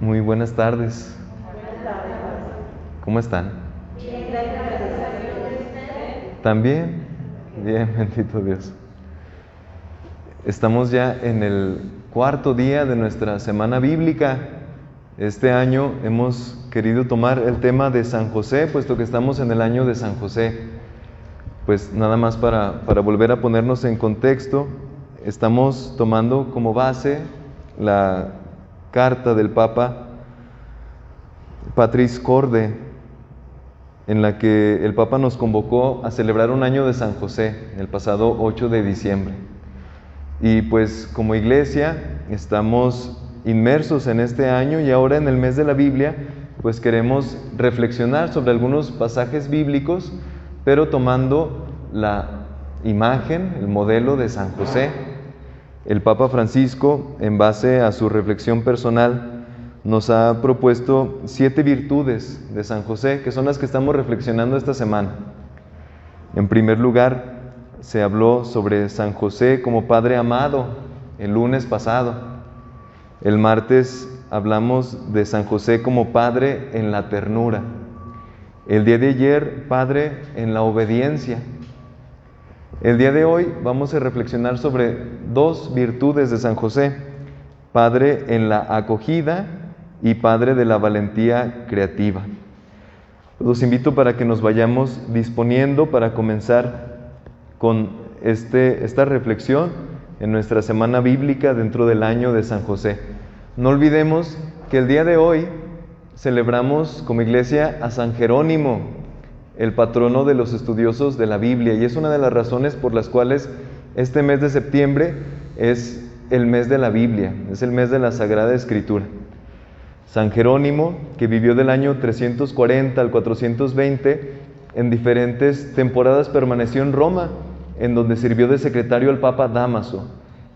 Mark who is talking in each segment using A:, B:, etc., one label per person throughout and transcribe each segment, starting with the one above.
A: Muy buenas tardes. ¿Cómo están? ¿También? Bien, bendito Dios. Estamos ya en el cuarto día de nuestra semana bíblica. Este año hemos querido tomar el tema de San José, puesto que estamos en el año de San José. Pues nada más para volver a ponernos en contexto, estamos tomando como base la carta del Papa Patris Corde, en la que el Papa nos convocó a celebrar un año de San José, el pasado 8 de diciembre. Y pues como iglesia estamos inmersos en este año y ahora en el mes de la Biblia, pues queremos reflexionar sobre algunos pasajes bíblicos, pero tomando la imagen, el modelo de San José. El Papa Francisco, en base a su reflexión personal, nos ha propuesto 7 virtudes de San José, que son las que estamos reflexionando esta semana. En primer lugar, se habló sobre San José como Padre amado el lunes pasado. El martes hablamos de San José como Padre en la ternura. El día de ayer, Padre en la obediencia. El día de hoy vamos a reflexionar sobre 2 virtudes de San José: Padre en la acogida y Padre de la valentía creativa. Los invito para que nos vayamos disponiendo para comenzar con esta reflexión en nuestra semana bíblica dentro del año de San José. No olvidemos que el día de hoy celebramos como iglesia a San Jerónimo, el patrono de los estudiosos de la Biblia, y es una de las razones por las cuales este mes de septiembre es el mes de la Biblia, es el mes de la Sagrada Escritura. San Jerónimo, que vivió del año 340 al 420, en diferentes temporadas permaneció en Roma, en donde sirvió de secretario al Papa Dámaso,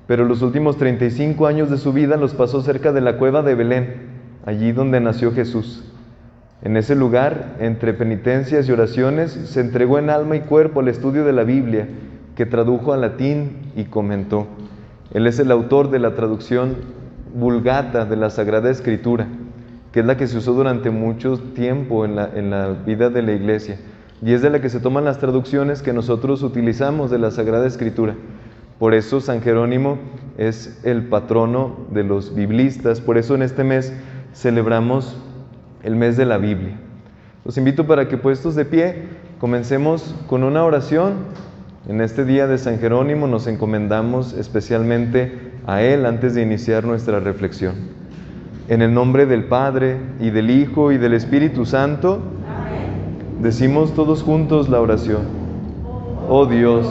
A: pero los últimos 35 años de su vida los pasó cerca de la cueva de Belén, allí donde nació Jesús. En ese lugar, entre penitencias y oraciones, se entregó en alma y cuerpo al estudio de la Biblia, que tradujo al latín y comentó. Él es el autor de la traducción Vulgata de la Sagrada Escritura, que es la que se usó durante mucho tiempo en la vida de la iglesia, y es de la que se toman las traducciones que nosotros utilizamos de la Sagrada Escritura. Por eso San Jerónimo es el patrono de los biblistas, por eso en este mes celebramos el mes de la Biblia. Los invito para que, puestos de pie, comencemos con una oración. En este día de San Jerónimo nos encomendamos especialmente a él antes de iniciar nuestra reflexión. En el nombre del Padre, y del Hijo, y del Espíritu Santo. Amén. Decimos todos juntos la oración. Oh Dios,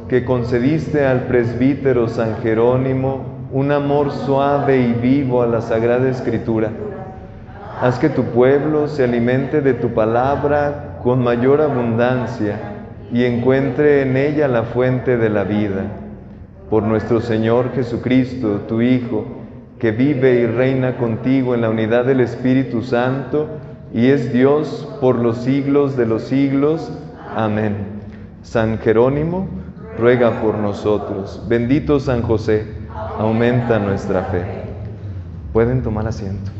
A: que concediste al presbítero San Jerónimo un amor suave y vivo a la Sagrada Escritura, haz que tu pueblo se alimente de tu palabra con mayor abundancia y encuentre en ella la fuente de la vida. Por nuestro Señor Jesucristo, tu Hijo, que vive y reina contigo en la unidad del Espíritu Santo y es Dios por los siglos de los siglos. Amén. San Jerónimo, ruega por nosotros. Bendito San José, aumenta nuestra fe. Pueden tomar asiento.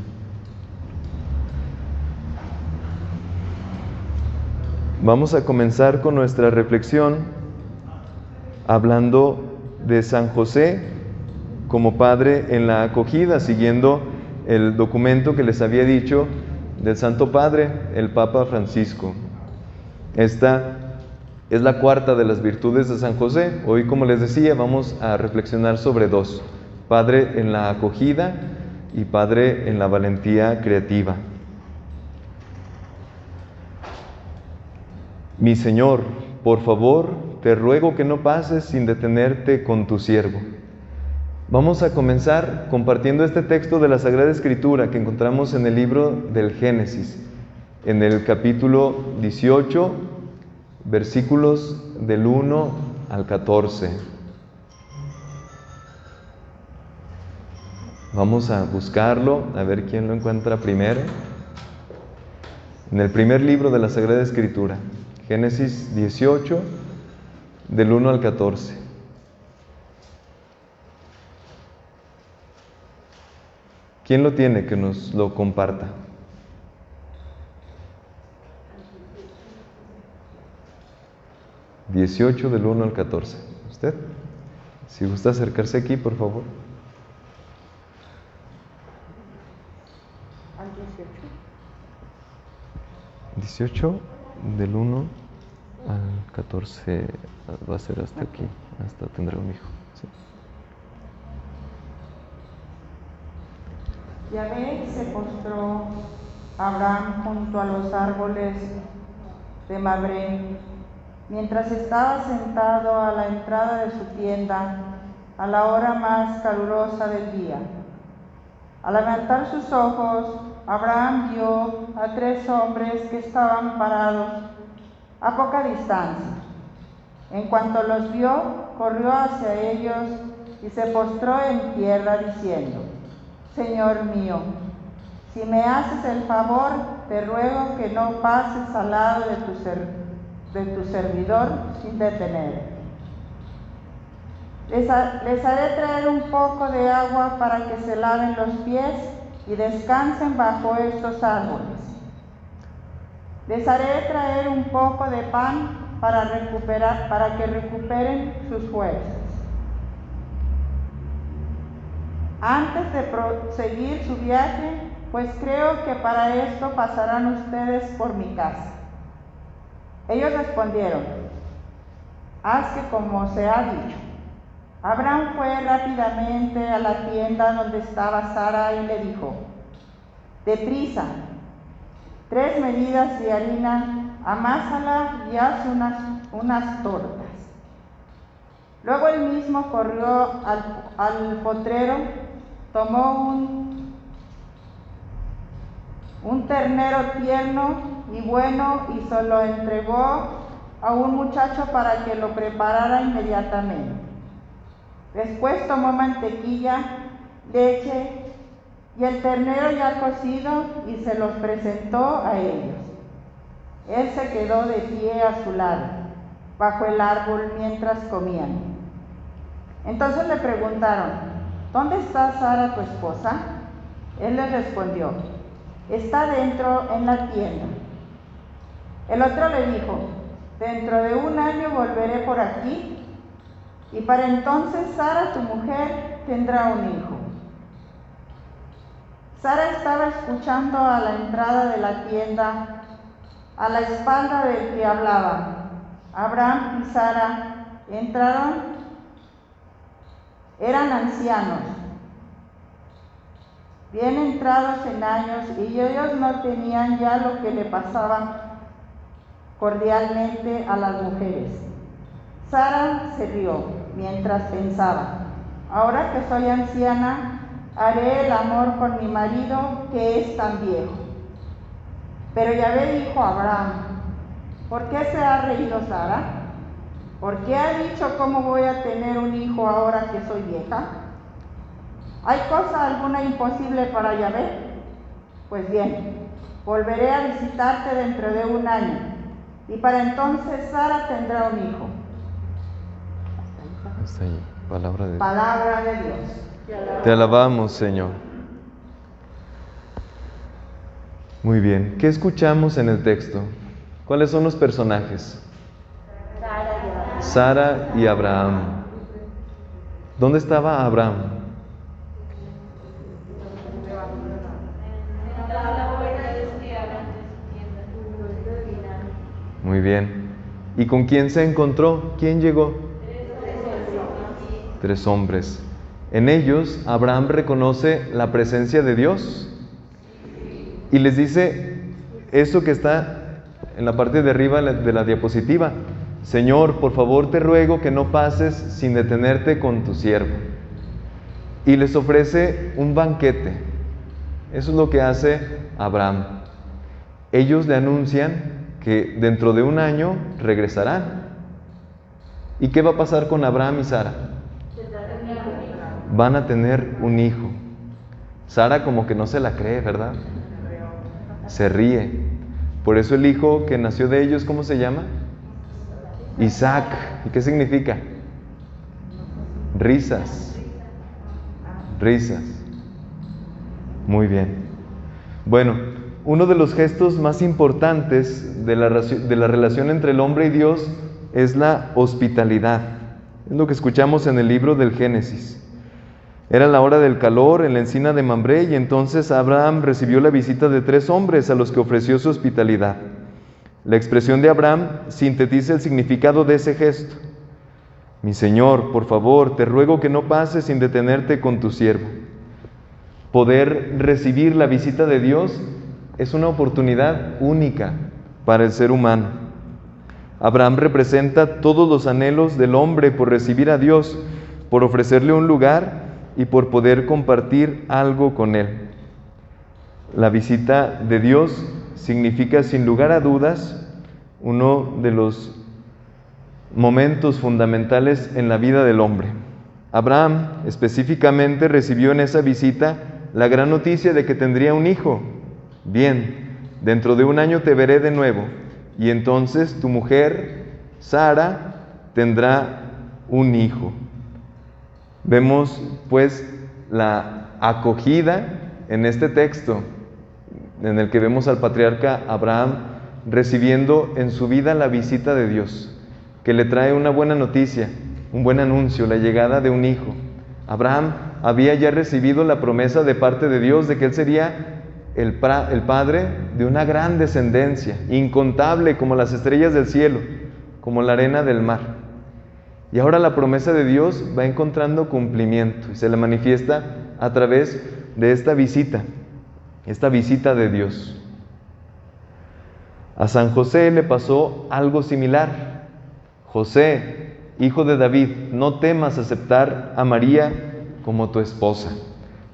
A: Vamos a comenzar con nuestra reflexión hablando de San José como Padre en la acogida, siguiendo el documento que les había dicho del Santo Padre, el Papa Francisco. Esta es la cuarta de las virtudes de San José. Hoy, como les decía, vamos a reflexionar sobre 2: Padre en la acogida y Padre en la valentía creativa. Mi Señor, por favor, te ruego que no pases sin detenerte con tu siervo. Vamos a comenzar compartiendo este texto de la Sagrada Escritura que encontramos en el libro del Génesis, en el capítulo 18, versículos del 1 al 14. Vamos a buscarlo, a ver quién lo encuentra primero. En el primer libro de la Sagrada Escritura, Génesis 18, del 1 al 14. ¿Quién lo tiene que nos lo comparta? (18) del 1 al 14. ¿Usted? Si gusta acercarse aquí, por favor.
B: Al 18.
A: 18 del 1 al 14 va a ser hasta aquí, hasta tendrá un hijo. ¿Sí?
B: Yahvé se postró Abraham junto a los árboles de Mamre, mientras estaba sentado a la entrada de su tienda a la hora más calurosa del día. Al levantar sus ojos, Abraham vio a 3 hombres que estaban parados a poca distancia. En cuanto los vio, corrió hacia ellos y se postró en tierra diciendo: Señor mío, si me haces el favor, te ruego que no pases al lado de tu servidor sin detener. Les haré traer un poco de agua para que se laven los pies y descansen bajo estos árboles. Les haré traer un poco de pan para que recuperen sus fuerzas. Antes de proseguir su viaje, pues creo que para esto pasarán ustedes por mi casa. Ellos respondieron: haz que como se ha dicho. Abraham fue rápidamente a la tienda donde estaba Sara y le dijo: deprisa, 3 medidas de harina, amásala y haz unas tortas. Luego él mismo corrió al potrero, tomó un ternero tierno y bueno y se lo entregó a un muchacho para que lo preparara inmediatamente. Después tomó mantequilla, leche y el ternero ya cocido y se los presentó a ellos. Él se quedó de pie a su lado, bajo el árbol mientras comían. Entonces le preguntaron: ¿dónde está Sara, tu esposa? Él les respondió: está dentro en la tienda. El otro le dijo: dentro de 1 año volveré por aquí, y para entonces Sara, tu mujer, tendrá un hijo. Sara estaba escuchando a la entrada de la tienda, a la espalda del que hablaba. Abraham y Sara entraron, eran ancianos, bien entrados en años, y ellos no tenían ya lo que le pasaban cordialmente a las mujeres. Sara se rió mientras pensaba: ahora que soy anciana, haré el amor con mi marido, que es tan viejo. Pero Yahvé dijo a Abraham: ¿por qué se ha reído Sara? ¿Por qué ha dicho cómo voy a tener un hijo ahora que soy vieja? ¿Hay cosa alguna imposible para Yahvé? Pues bien, volveré a visitarte dentro de 1 año, y para entonces Sara tendrá un hijo.
A: Hasta ahí. Palabra de Dios.
B: Palabra de Dios.
A: Te alabamos, Señor. Muy bien. ¿Qué escuchamos en el texto? ¿Cuáles son los personajes? Sara y Abraham. ¿Dónde estaba Abraham? Muy bien. ¿Y con quién se encontró? ¿Quién llegó? 3 hombres. En ellos, Abraham reconoce la presencia de Dios y les dice eso que está en la parte de arriba de la diapositiva: Señor, por favor te ruego que no pases sin detenerte con tu siervo. Y les ofrece un banquete. Eso es lo que hace Abraham. Ellos le anuncian que dentro de 1 año regresarán. ¿Y qué va a pasar con Abraham y Sara? Van a tener un hijo. Sara como que no se la cree, ¿verdad? Se ríe. Por eso el hijo que nació de ellos, ¿cómo se llama? Isaac. ¿Y qué significa? Risas. Risas. Muy bien. Bueno, uno de los gestos más importantes de la relación entre el hombre y Dios es la hospitalidad. Es lo que escuchamos en el libro del Génesis. Era la hora del calor en la encina de Mambré y entonces Abraham recibió la visita de 3 hombres a los que ofreció su hospitalidad. La expresión de Abraham sintetiza el significado de ese gesto. Mi Señor, por favor, te ruego que no pases sin detenerte con tu siervo. Poder recibir la visita de Dios es una oportunidad única para el ser humano. Abraham representa todos los anhelos del hombre por recibir a Dios, por ofrecerle un lugar y por poder compartir algo con Él. La visita de Dios significa, sin lugar a dudas, uno de los momentos fundamentales en la vida del hombre. Abraham específicamente recibió en esa visita la gran noticia de que tendría un hijo. Bien, dentro de 1 año te veré de nuevo, y entonces tu mujer, Sara, tendrá un hijo. Vemos pues la acogida en este texto en el que vemos al patriarca Abraham recibiendo en su vida la visita de Dios, que le trae una buena noticia, un buen anuncio, la llegada de un hijo. Abraham había ya recibido la promesa de parte de Dios de que él sería el padre de una gran descendencia, incontable como las estrellas del cielo, como la arena del mar. Y ahora la promesa de Dios va encontrando cumplimiento y se le manifiesta a través de esta visita de Dios. A San José le pasó algo similar. José, hijo de David, no temas aceptar a María como tu esposa.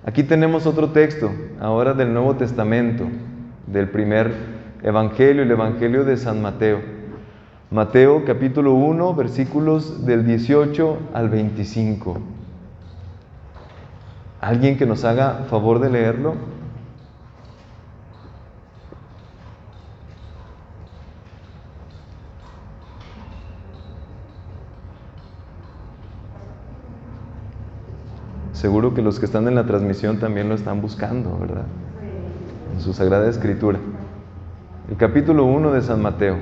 A: Aquí tenemos otro texto, ahora del Nuevo Testamento, del primer Evangelio, el Evangelio de San Mateo. Mateo capítulo 1, versículos del 18 al 25. ¿Alguien que nos haga favor de leerlo? Seguro que los que están en la transmisión también lo están buscando, ¿verdad? En su Sagrada Escritura. El capítulo 1 de San Mateo,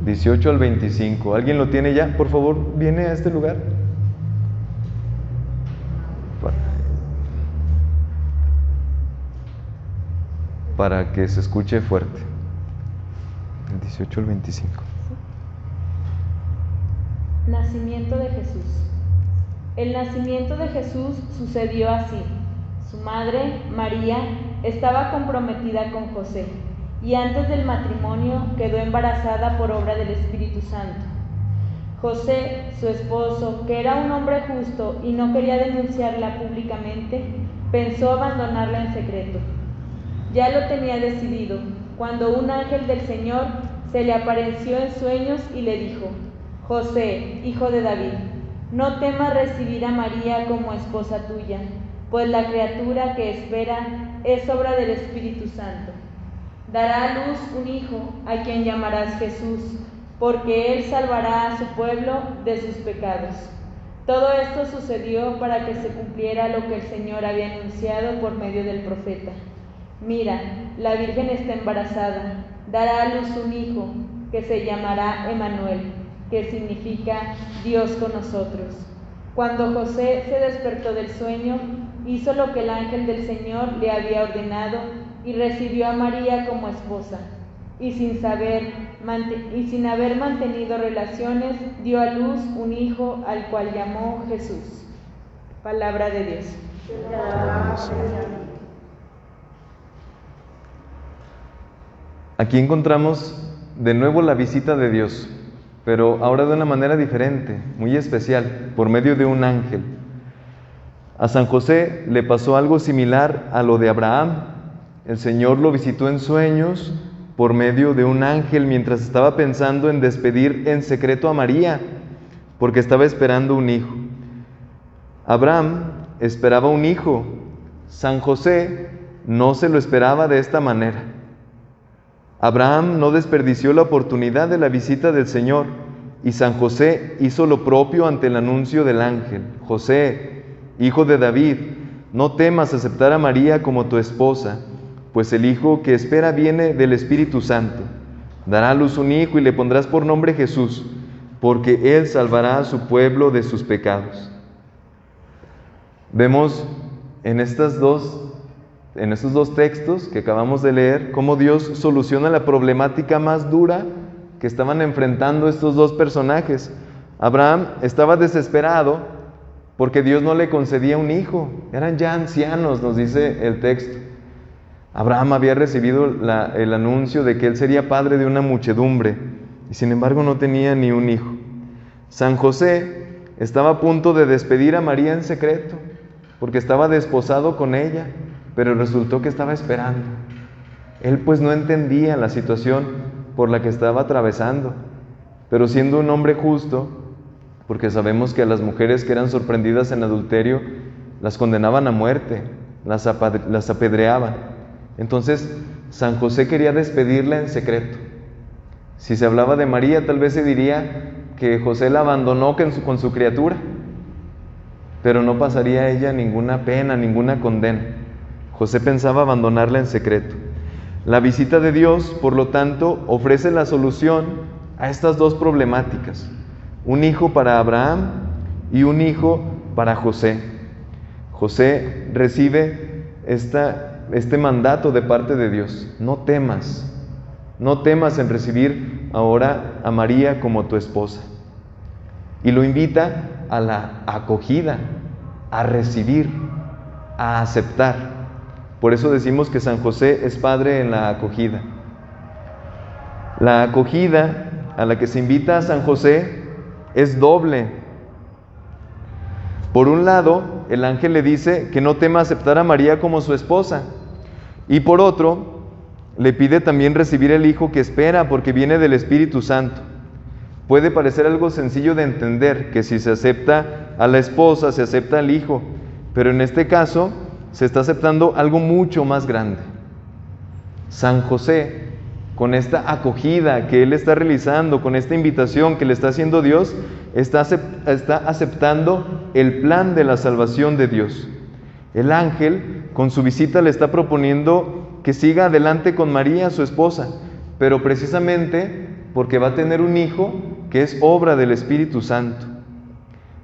A: 18 al 25. ¿Alguien lo tiene ya? Por favor, viene a este lugar. Para que se escuche fuerte. El 18 al 25.
C: Nacimiento de Jesús. El nacimiento de Jesús sucedió así. Su madre, María, estaba comprometida con José, y antes del matrimonio quedó embarazada por obra del Espíritu Santo. José, su esposo, que era un hombre justo y no quería denunciarla públicamente, pensó abandonarla en secreto. Ya lo tenía decidido, cuando un ángel del Señor se le apareció en sueños y le dijo: José, hijo de David, no temas recibir a María como esposa tuya, pues la criatura que espera es obra del Espíritu Santo. Dará a luz un hijo, a quien llamarás Jesús, porque él salvará a su pueblo de sus pecados. Todo esto sucedió para que se cumpliera lo que el Señor había anunciado por medio del profeta. Mira, la Virgen está embarazada, dará a luz un hijo, que se llamará Emmanuel, que significa Dios con nosotros. Cuando José se despertó del sueño, hizo lo que el ángel del Señor le había ordenado y recibió a María como esposa. Y sin haber mantenido relaciones, dio a luz un hijo al cual llamó Jesús. Palabra de Dios.
A: Aquí encontramos de nuevo la visita de Dios, pero ahora de una manera diferente, muy especial, por medio de un ángel. A San José le pasó algo similar a lo de Abraham. El Señor lo visitó en sueños por medio de un ángel mientras estaba pensando en despedir en secreto a María, porque estaba esperando un hijo. Abraham esperaba un hijo. San José no se lo esperaba de esta manera. Abraham no desperdició la oportunidad de la visita del Señor, y San José hizo lo propio ante el anuncio del ángel. José, hijo de David, no temas aceptar a María como tu esposa, pues el hijo que espera viene del Espíritu Santo. Dará a luz un hijo y le pondrás por nombre Jesús, porque él salvará a su pueblo de sus pecados. Vemos en estos dos textos que acabamos de leer cómo Dios soluciona la problemática más dura que estaban enfrentando estos dos personajes. Abraham estaba desesperado porque Dios no le concedía un hijo. Eran ya ancianos, nos dice el texto. Abraham había recibido el anuncio de que él sería padre de una muchedumbre y sin embargo no tenía ni un hijo. San José estaba a punto de despedir a María en secreto porque estaba desposado con ella, pero resultó que estaba esperando. Él pues no entendía la situación por la que estaba atravesando, pero siendo un hombre justo, porque sabemos que a las mujeres que eran sorprendidas en adulterio las condenaban a muerte, las apedreaban. Entonces San José quería despedirla en secreto. Si se hablaba de María, tal vez se diría que José la abandonó con su criatura, pero no pasaría a ella ninguna pena, ninguna condena. José pensaba abandonarla en secreto. La visita de Dios, por lo tanto, ofrece la solución a estas dos problemáticas: un hijo para Abraham y un hijo para José. José recibe este mandato de parte de Dios: no temas en recibir ahora a María como tu esposa. Y lo invita a la acogida, a recibir, a aceptar. Por eso decimos que San José es padre en la acogida. La acogida a la que se invita a San José es doble. Por un lado, el ángel le dice que no tema aceptar a María como su esposa, y por otro, le pide también recibir el hijo que espera porque viene del Espíritu Santo. Puede parecer algo sencillo de entender, que si se acepta a la esposa, se acepta al hijo, pero en este caso se está aceptando algo mucho más grande. San José, con esta acogida que él está realizando, con esta invitación que le está haciendo Dios, está aceptando el plan de la salvación de Dios. El ángel, con su visita, le está proponiendo que siga adelante con María, su esposa, pero precisamente porque va a tener un hijo que es obra del Espíritu Santo.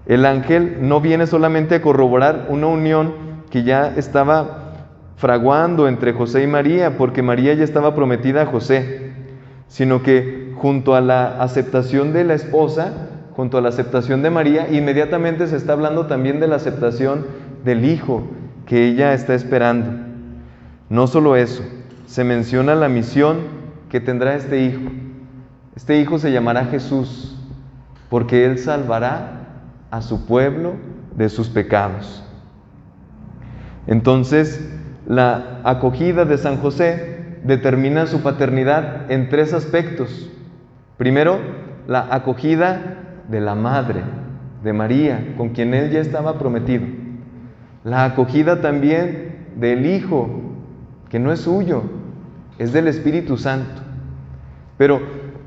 A: El ángel no viene solamente a corroborar una unión que ya estaba fraguando entre José y María, porque María ya estaba prometida a José, sino que junto a la aceptación de la esposa, junto a la aceptación de María, inmediatamente se está hablando también de la aceptación del hijo que ella está esperando. No solo eso, se menciona la misión que tendrá este hijo. Este hijo se llamará Jesús, porque él salvará a su pueblo de sus pecados. Entonces, la acogida de San José determina su paternidad en tres aspectos. Primero, la acogida de la madre, de María, con quien él ya estaba prometido. La acogida también del hijo, que no es suyo, es del Espíritu Santo. Pero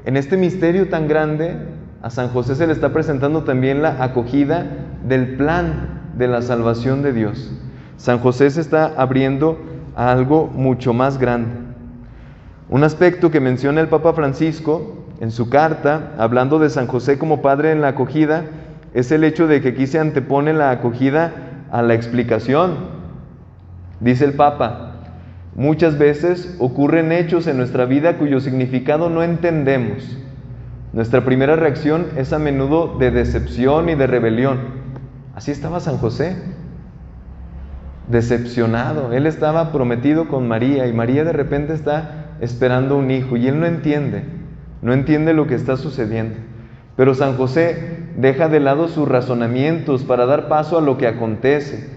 A: en este misterio tan grande, a San José se le está presentando también la acogida del plan de la salvación de Dios. San José se está abriendo a algo mucho más grande. Un aspecto que menciona el Papa Francisco en su carta, hablando de San José como padre en la acogida, es el hecho de que aquí se antepone la acogida a la explicación. Dice el Papa: muchas veces ocurren hechos en nuestra vida cuyo significado no entendemos. Nuestra primera reacción es a menudo de decepción y de rebelión. Así estaba San José, decepcionado. Él estaba prometido con María y María de repente está esperando un hijo y él no entiende lo que está sucediendo. Pero San José deja de lado sus razonamientos para dar paso a lo que acontece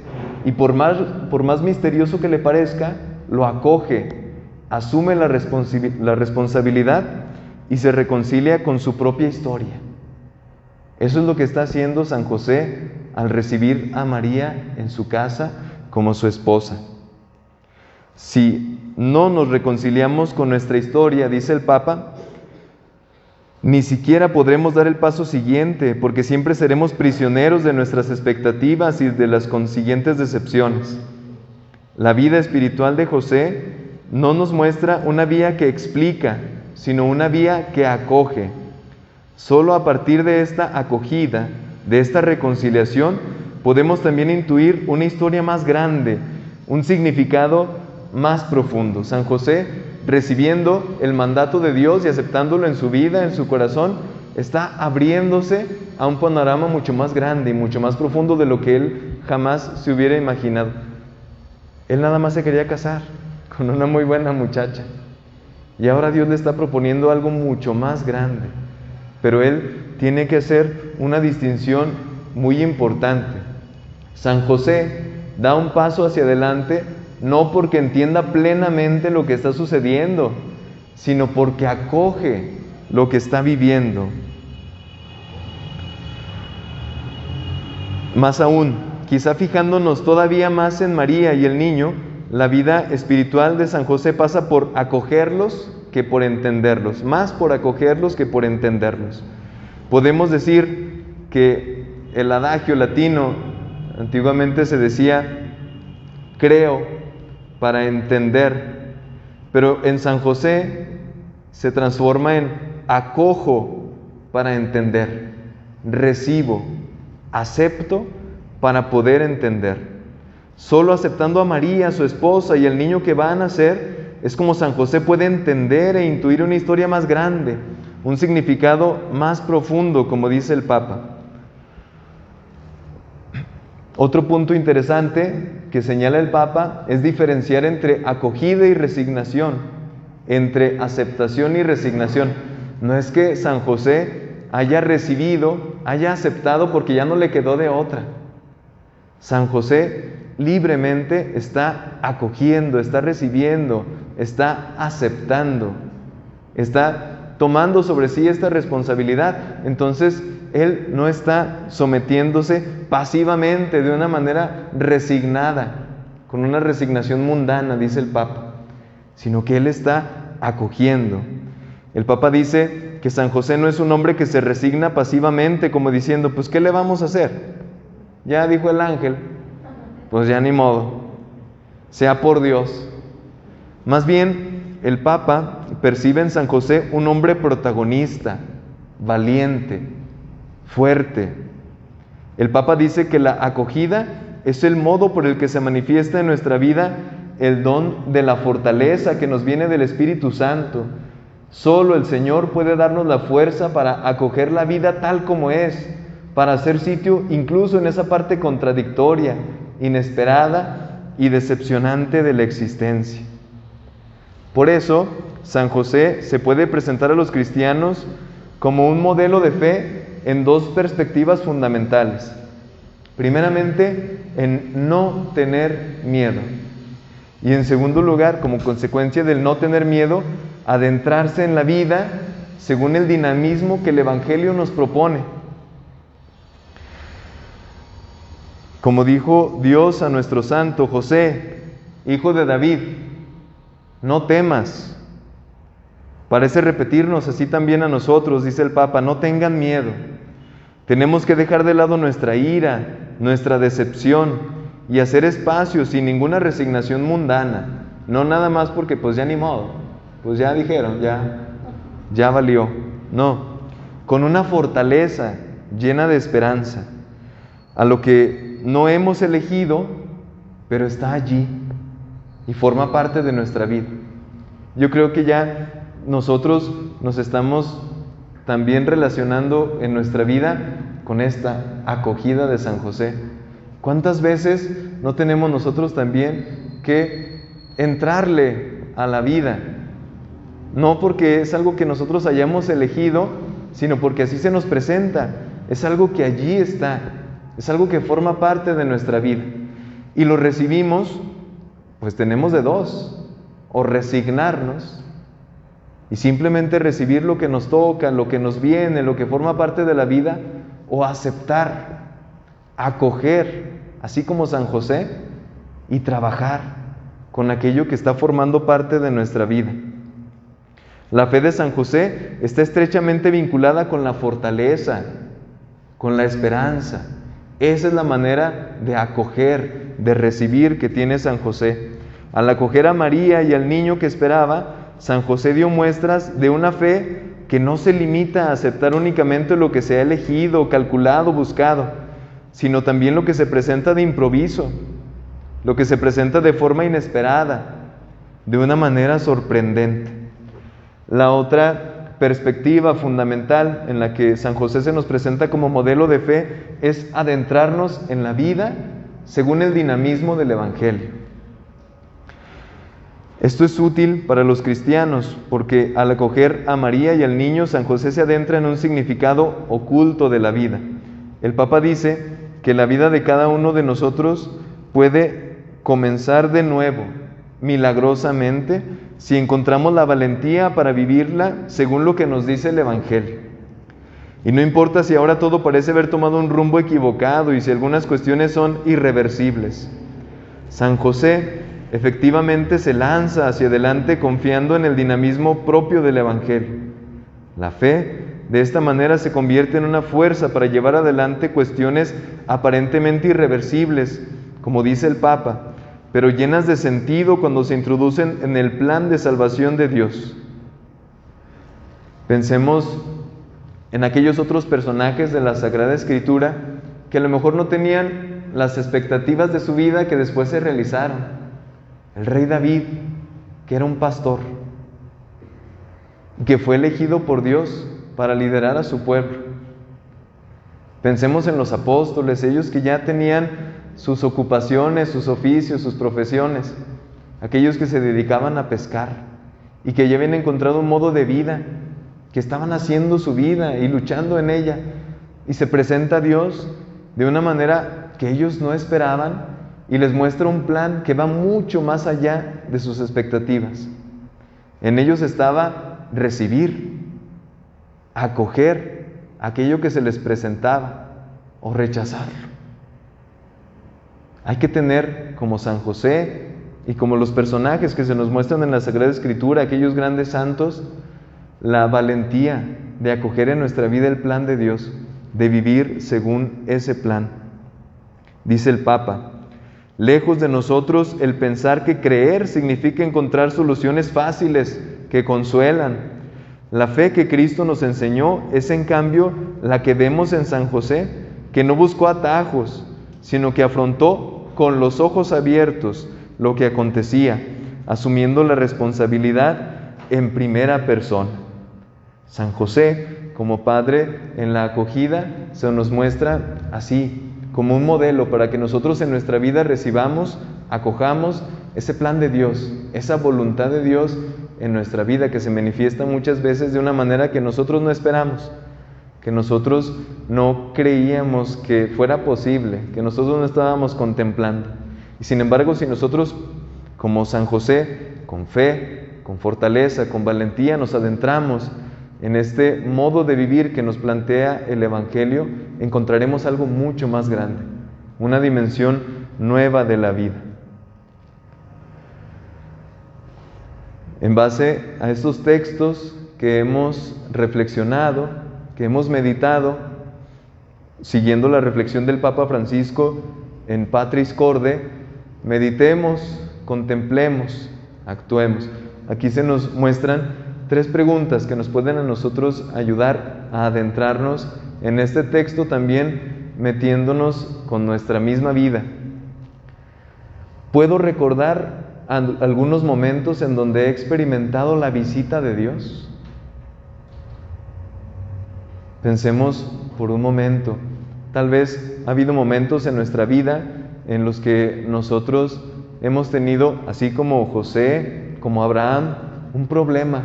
A: y por más misterioso que le parezca, lo acoge, asume la responsabilidad y se reconcilia con su propia historia. Eso es lo que está haciendo San José al recibir a María en su casa como su esposa. Si no nos reconciliamos con nuestra historia, dice el Papa, ni siquiera podremos dar el paso siguiente, porque siempre seremos prisioneros de nuestras expectativas y de las consiguientes decepciones. La vida espiritual de José no nos muestra una vía que explica, sino una vía que acoge. Solo a partir de esta acogida, de esta reconciliación, podemos también intuir una historia más grande, un significado más profundo. San José, recibiendo el mandato de Dios y aceptándolo en su vida, en su corazón, está abriéndose a un panorama mucho más grande y mucho más profundo de lo que él jamás se hubiera imaginado. Él nada más se quería casar con una muy buena muchacha, y ahora Dios le está proponiendo algo mucho más grande, pero él tiene que hacer una distinción muy importante. San José da un paso hacia adelante no porque entienda plenamente lo que está sucediendo, sino porque acoge lo que está viviendo. Más aún, quizá fijándonos todavía más en María y el niño, la vida espiritual de San José pasa por acogerlos que por entenderlos, más por acogerlos que por entenderlos. Podemos decir que el adagio latino, antiguamente se decía, creo para entender, pero en San José se transforma en acojo para entender, recibo, acepto para poder entender. Solo aceptando a María, su esposa, y el niño que va a nacer, es como San José puede entender e intuir una historia más grande, un significado más profundo, como dice el Papa. Otro punto interesante que señala el Papa es diferenciar entre acogida y resignación, entre aceptación y resignación. No es que San José haya recibido, haya aceptado porque ya no le quedó de otra. San José libremente está acogiendo, está recibiendo, está aceptando, está tomando sobre sí esta responsabilidad. Entonces, él no está sometiéndose pasivamente, de una manera resignada, con una resignación mundana, dice el Papa, sino que él está acogiendo. El Papa dice que San José no es un hombre que se resigna pasivamente, como diciendo, pues, ¿qué le vamos a hacer? Ya dijo el ángel, pues ya ni modo, sea por Dios. Más bien, el Papa percibe en San José un hombre protagonista, valiente, fuerte. El Papa dice que la acogida es el modo por el que se manifiesta en nuestra vida el don de la fortaleza que nos viene del Espíritu Santo. Solo el Señor puede darnos la fuerza para acoger la vida tal como es, para hacer sitio incluso en esa parte contradictoria, inesperada y decepcionante de la existencia. Por eso, San José se puede presentar a los cristianos como un modelo de fe en dos perspectivas fundamentales. Primeramente, en no tener miedo. Y en segundo lugar, como consecuencia del no tener miedo, adentrarse en la vida según el dinamismo que el Evangelio nos propone. Como dijo Dios a nuestro santo José, hijo de David, no temas. Parece repetirnos así también a nosotros, dice el Papa, no tengan miedo. Tenemos que dejar de lado nuestra ira, nuestra decepción y hacer espacio sin ninguna resignación mundana. No nada más porque pues ya ni modo, pues ya dijeron, ya valió. No, con una fortaleza llena de esperanza, a lo que no hemos elegido, pero está allí y forma parte de nuestra vida. Yo creo que ya nosotros nos estamos también relacionando en nuestra vida con esta acogida de San José. ¿Cuántas veces no tenemos nosotros también que entrarle a la vida? No porque es algo que nosotros hayamos elegido, sino porque así se nos presenta. Es algo que allí está, es algo que forma parte de nuestra vida. Y lo recibimos, pues tenemos de dos: o resignarnos y simplemente recibir lo que nos toca, lo que nos viene, lo que forma parte de la vida, o aceptar, acoger, así como San José, y trabajar con aquello que está formando parte de nuestra vida. La fe de San José está estrechamente vinculada con la fortaleza, con la esperanza Esa es la manera de acoger, de recibir que tiene San José. Al acoger a María y al niño que esperaba, San José dio muestras de una fe que no se limita a aceptar únicamente lo que se ha elegido, calculado, buscado, sino también lo que se presenta de improviso, lo que se presenta de forma inesperada, de una manera sorprendente. La otra perspectiva fundamental en la que San José se nos presenta como modelo de fe es adentrarnos en la vida según el dinamismo del Evangelio. Esto es útil para los cristianos porque al acoger a María y al niño, San José se adentra en un significado oculto de la vida. El Papa dice que la vida de cada uno de nosotros puede comenzar de nuevo, milagrosamente, si encontramos la valentía para vivirla según lo que nos dice el Evangelio. Y no importa si ahora todo parece haber tomado un rumbo equivocado y si algunas cuestiones son irreversibles. San José efectivamente se lanza hacia adelante confiando en el dinamismo propio del Evangelio. La fe, de esta manera, se convierte en una fuerza para llevar adelante cuestiones aparentemente irreversibles, como dice el Papa, pero llenas de sentido cuando se introducen en el plan de salvación de Dios. Pensemos en aquellos otros personajes de la Sagrada Escritura que a lo mejor no tenían las expectativas de su vida que después se realizaron. El rey David, que era un pastor, que fue elegido por Dios para liderar a su pueblo. Pensemos en los apóstoles, ellos que ya tenían sus ocupaciones, sus oficios, sus profesiones, aquellos que se dedicaban a pescar y que ya habían encontrado un modo de vida, que estaban haciendo su vida y luchando en ella, y se presenta a Dios de una manera que ellos no esperaban y les muestra un plan que va mucho más allá de sus expectativas. En ellos estaba recibir, acoger aquello que se les presentaba o rechazarlo. Hay que tener, como San José y como los personajes que se nos muestran en la Sagrada Escritura, aquellos grandes santos, la valentía de acoger en nuestra vida el plan de Dios, de vivir según ese plan. Dice el Papa: lejos de nosotros el pensar que creer significa encontrar soluciones fáciles que consuelan. La fe que Cristo nos enseñó es en cambio la que vemos en San José, que no buscó atajos, sino que afrontó con los ojos abiertos lo que acontecía, asumiendo la responsabilidad en primera persona. San José, como padre en la acogida, se nos muestra así, como un modelo para que nosotros en nuestra vida recibamos, acojamos ese plan de Dios, esa voluntad de Dios en nuestra vida que se manifiesta muchas veces de una manera que nosotros no esperamos, que nosotros no creíamos que fuera posible, que nosotros no estábamos contemplando. Y sin embargo, si nosotros, como San José, con fe, con fortaleza, con valentía, nos adentramos en este modo de vivir que nos plantea el Evangelio, encontraremos algo mucho más grande, una dimensión nueva de la vida. En base a estos textos que hemos reflexionado, que hemos meditado, siguiendo la reflexión del Papa Francisco en Patris Corde, meditemos, contemplemos, actuemos. Aquí se nos muestran 3 preguntas que nos pueden a nosotros ayudar a adentrarnos en este texto, también metiéndonos con nuestra misma vida. ¿Puedo recordar algunos momentos en donde he experimentado la visita de Dios? Pensemos por un momento. Tal vez ha habido momentos en nuestra vida en los que nosotros hemos tenido, así como José, como Abraham, un problema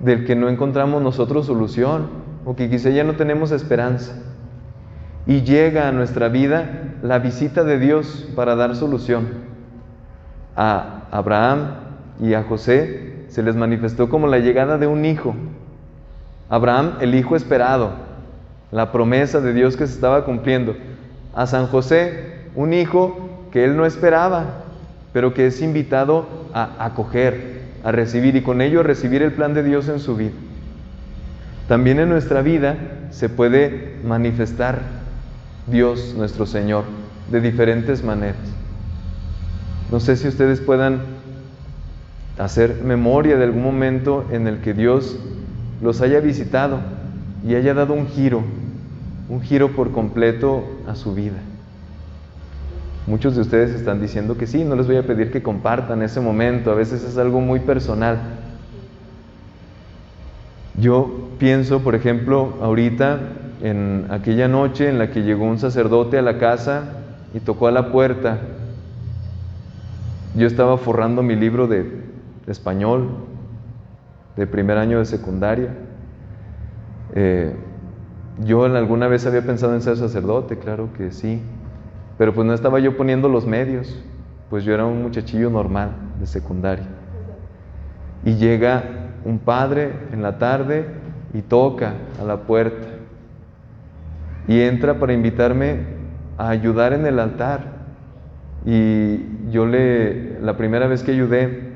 A: del que no encontramos nosotros solución, o que quizá ya no tenemos esperanza. Y llega a nuestra vida la visita de Dios para dar solución. A Abraham y a José se les manifestó como la llegada de un hijo. Abraham, el hijo esperado, la promesa de Dios que se estaba cumpliendo. A San José, un hijo que él no esperaba, pero que es invitado a acoger, a recibir, y con ello a recibir el plan de Dios en su vida. También en nuestra vida se puede manifestar Dios nuestro Señor de diferentes maneras. No sé si ustedes puedan hacer memoria de algún momento en el que Dios los haya visitado y haya dado un giro por completo a su vida. Muchos de ustedes están diciendo que sí, no les voy a pedir que compartan ese momento, a veces es algo muy personal. Yo pienso, por ejemplo, ahorita en aquella noche en la que llegó un sacerdote a la casa y tocó a la puerta. Yo estaba forrando mi libro de español, de primer año de secundaria. Yo alguna vez había pensado en ser sacerdote, claro que sí, pero pues no estaba yo poniendo los medios, pues yo era un muchachillo normal de secundaria. Y llega un padre en la tarde y toca a la puerta y entra para invitarme a ayudar en el altar. Y yo la primera vez que ayudé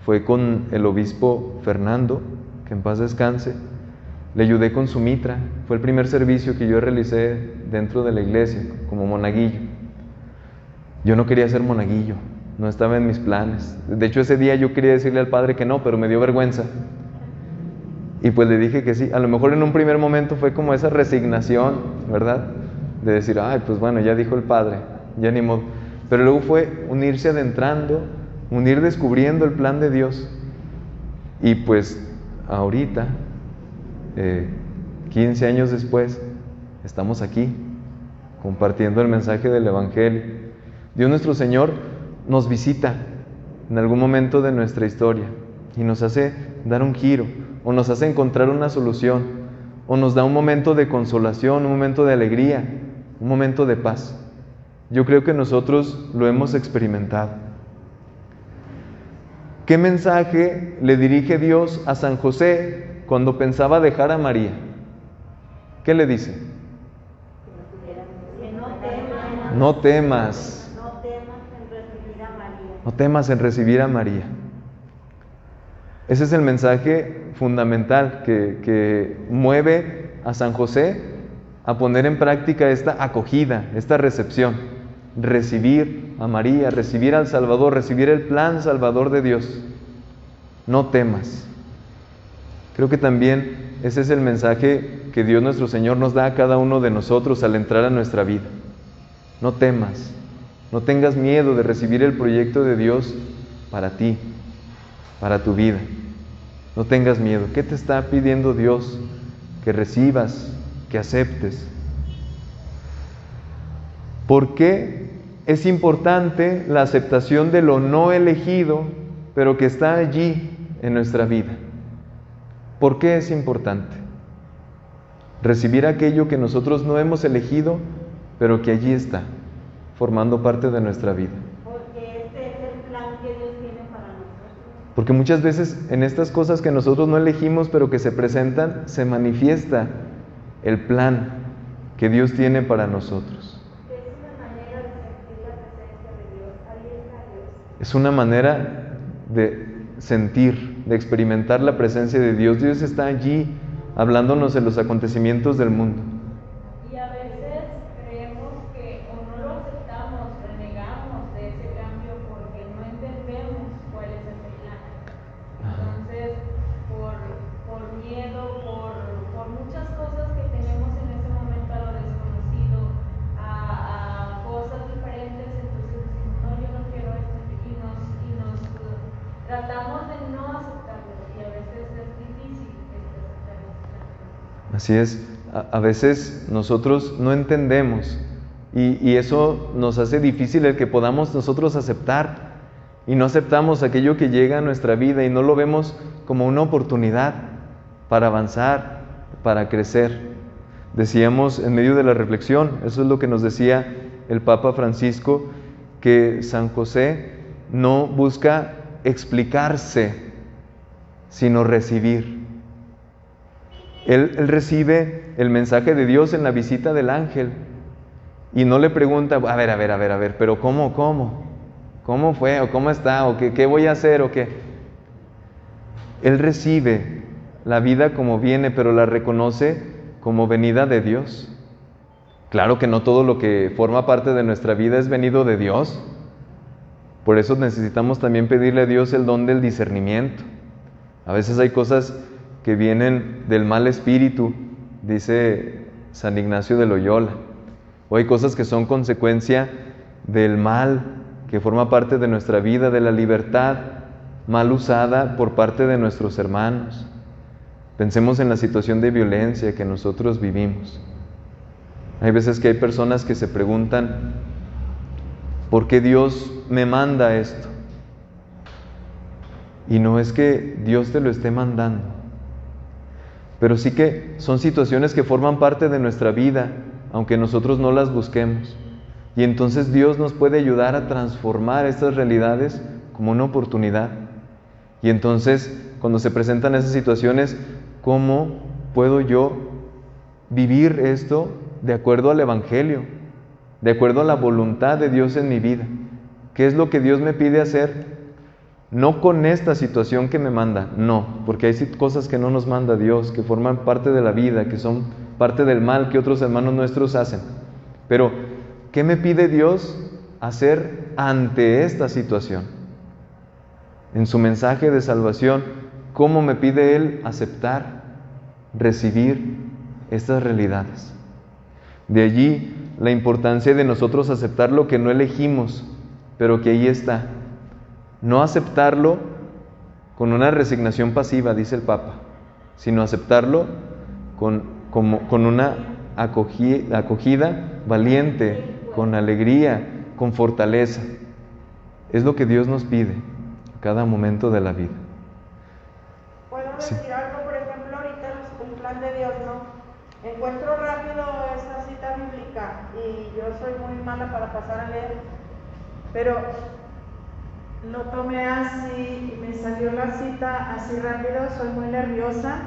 A: fue con el obispo Fernando, que en paz descanse. Le ayudé con su mitra, fue el primer servicio que yo realicé dentro de la iglesia como monaguillo. Yo no quería ser monaguillo, no estaba en mis planes. De hecho, ese día yo quería decirle al padre que no, pero me dio vergüenza. Y pues le dije que sí. A lo mejor en un primer momento fue como esa resignación, ¿verdad? De decir, ay, pues bueno, ya dijo el padre, ya ni modo. Pero luego fue unirse adentrando, unir descubriendo el plan de Dios. Y pues ahorita, 15 años después, estamos aquí, compartiendo el mensaje del Evangelio. Dios nuestro Señor nos visita en algún momento de nuestra historia y nos hace dar un giro, o nos hace encontrar una solución, o nos da un momento de consolación, un momento de alegría, un momento de paz. Yo creo que nosotros lo hemos experimentado. ¿Qué mensaje le dirige Dios a San José cuando pensaba dejar a María? ¿Qué le dice? No temas. No temas en recibir a María. Ese es el mensaje fundamental que mueve a San José a poner en práctica esta acogida, esta recepción. Recibir a María, recibir al Salvador, recibir el plan salvador de Dios. No temas. Creo que también ese es el mensaje que Dios nuestro Señor nos da a cada uno de nosotros al entrar a nuestra vida. No temas, no tengas miedo de recibir el proyecto de Dios para ti, para tu vida. No tengas miedo. ¿Qué te está pidiendo Dios? Que recibas, que aceptes. ¿Por qué es importante la aceptación de lo no elegido, pero que está allí en nuestra vida? ¿Por qué es importante recibir aquello que nosotros no hemos elegido, pero que allí está, formando parte de nuestra vida?
D: Porque este es el plan que Dios tiene para nosotros.
A: Porque muchas veces en estas cosas que nosotros no elegimos, pero que se presentan, se manifiesta el plan que Dios tiene para nosotros.
D: Es una manera de sentir la presencia de Dios. Ahí está Dios.
A: Es una manera de sentir, de experimentar la presencia de Dios. Dios está allí hablándonos de los acontecimientos del mundo.
C: Y a veces creemos que o no lo aceptamos, renegamos de ese cambio porque no entendemos cuál es ese plan. Entonces, por miedo, por muchas cosas que tenemos en ese momento a lo desconocido, a cosas diferentes, entonces decimos, no, yo no quiero esto, y nos tratamos de no aceptarlo, y a veces es difícil aceptar eso.
A: Así es, a veces nosotros no entendemos y eso nos hace difícil el que podamos nosotros aceptar, y no aceptamos aquello que llega a nuestra vida y no lo vemos como una oportunidad para avanzar, para crecer. Decíamos en medio de la reflexión, eso es lo que nos decía el Papa Francisco, que San José no busca explicarse, sino recibir. Él recibe el mensaje de Dios en la visita del ángel y no le pregunta, a ver, pero ¿cómo fue? ¿O cómo está? ¿O qué voy a hacer? ¿O qué? Él recibe la vida como viene, pero la reconoce como venida de Dios. Claro que no todo lo que forma parte de nuestra vida es venido de Dios. Por eso necesitamos también pedirle a Dios el don del discernimiento. A veces hay cosas que vienen del mal espíritu, dice San Ignacio de Loyola. O hay cosas que son consecuencia del mal que forma parte de nuestra vida, de la libertad mal usada por parte de nuestros hermanos. Pensemos en la situación de violencia que nosotros vivimos. Hay veces que hay personas que se preguntan, ¿por qué Dios me manda esto? Y no es que Dios te lo esté mandando, pero sí que son situaciones que forman parte de nuestra vida, aunque nosotros no las busquemos. Y entonces Dios nos puede ayudar a transformar estas realidades como una oportunidad. Y entonces, cuando se presentan esas situaciones, ¿cómo puedo yo vivir esto de acuerdo al Evangelio, de acuerdo a la voluntad de Dios en mi vida? ¿Qué es lo que Dios me pide hacer? No con esta situación que me manda, no, porque hay cosas que no nos manda Dios, que forman parte de la vida, que son parte del mal que otros hermanos nuestros hacen. Pero, ¿qué me pide Dios hacer ante esta situación? En su mensaje de salvación, ¿cómo me pide Él aceptar, recibir estas realidades? De allí la importancia de nosotros aceptar lo que no elegimos, pero que ahí está. No aceptarlo con una resignación pasiva, dice el Papa, sino aceptarlo con una acogida valiente, con alegría, con fortaleza. Es lo que Dios nos pide a cada momento de la vida.
B: ¿Puedo decir algo? Por ejemplo, ahorita un plan de Dios, ¿no? Encuentro rápido esa cita bíblica y yo soy muy mala para pasar a leer, pero lo tomé así y me salió la cita así rápido, soy muy nerviosa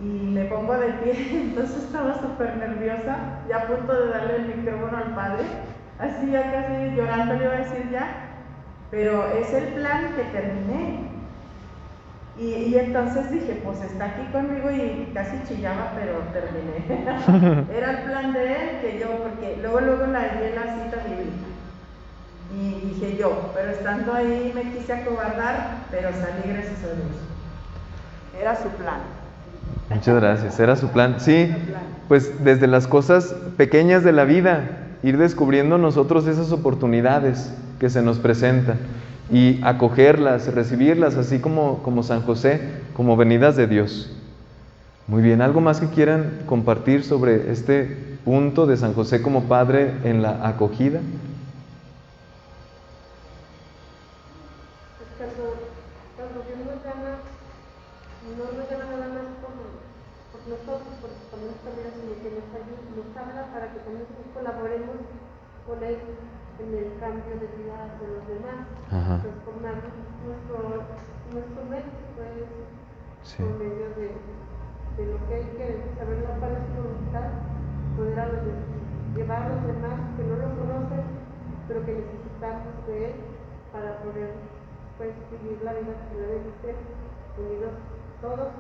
B: y me pongo de pie, entonces estaba súper nerviosa, ya a punto de darle el micrófono al padre, así ya casi llorando le iba a decir ya, pero es el plan que terminé. Y entonces dije, pues está aquí conmigo y casi chillaba, pero terminé. Era el plan de él que yo, porque luego la vi en la cita bíblica. Y dije yo, pero estando ahí me quise acobardar, pero salí gracias a Dios. Era su plan.
A: Muchas gracias, era su plan. Sí, pues desde las cosas pequeñas de la vida, ir descubriendo nosotros esas oportunidades que se nos presentan y acogerlas, recibirlas, así como San José, como venidas de Dios. Muy bien, ¿algo más que quieran compartir sobre este punto de San José como padre en la acogida?
D: Cuando Dios nos llama, no nos llama nada más por nosotros, por nuestra vida, sino que nos habla para que también colaboremos con Él en el cambio de vida de los demás, transformar nuestro medio, pues, sí, por medio de lo que hay que saber cuál es su voluntad, poder llevar a los demás que no lo conocen, pero que necesitamos de Él para poder, pues, vivir la vida que debe ser, unidos todos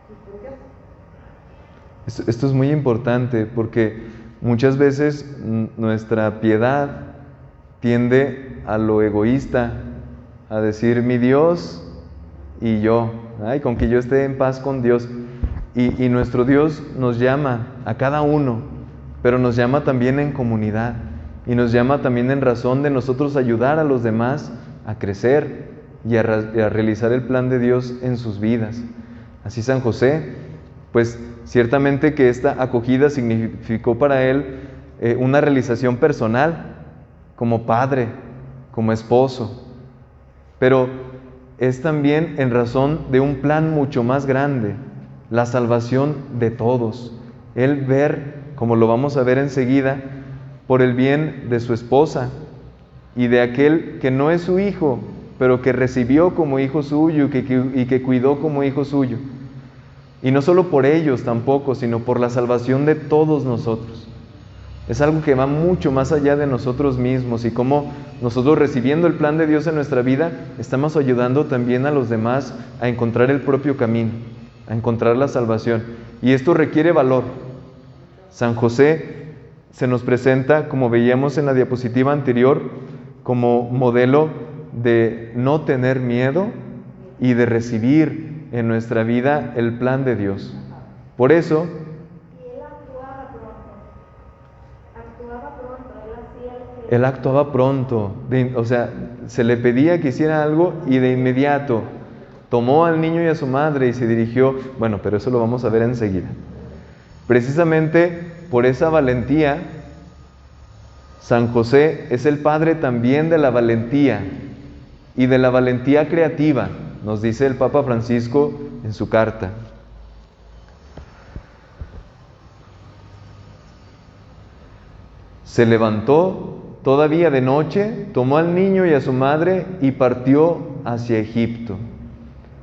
D: y con Dios.
A: Esto es muy importante porque muchas veces nuestra piedad tiende a lo egoísta, a decir mi Dios y yo, con que yo esté en paz con Dios. Y nuestro Dios nos llama a cada uno, pero nos llama también en comunidad y nos llama también en razón de nosotros ayudar a los demás a crecer y a realizar el plan de Dios en sus vidas. Así San José, pues ciertamente que esta acogida significó para él una realización personal, como padre, como esposo, pero es también en razón de un plan mucho más grande, la salvación de todos. Él ver, como lo vamos a ver enseguida, por el bien de su esposa y de aquel que no es su hijo, pero que recibió como hijo suyo y que cuidó como hijo suyo. Y no solo por ellos tampoco, sino por la salvación de todos nosotros. Es algo que va mucho más allá de nosotros mismos y cómo nosotros recibiendo el plan de Dios en nuestra vida, estamos ayudando también a los demás a encontrar el propio camino, a encontrar la salvación. Y esto requiere valor. San José se nos presenta, como veíamos en la diapositiva anterior, como modelo de no tener miedo y de recibir en nuestra vida el plan de Dios. Por eso, él actuaba pronto, o sea, se le pedía que hiciera algo y de inmediato tomó al niño y a su madre y se dirigió, bueno, pero eso lo vamos a ver enseguida. Precisamente por esa valentía, San José es el padre también de la valentía y de la valentía creativa, nos dice el Papa Francisco en su carta. Se levantó todavía de noche, tomó al niño y a su madre y partió hacia Egipto.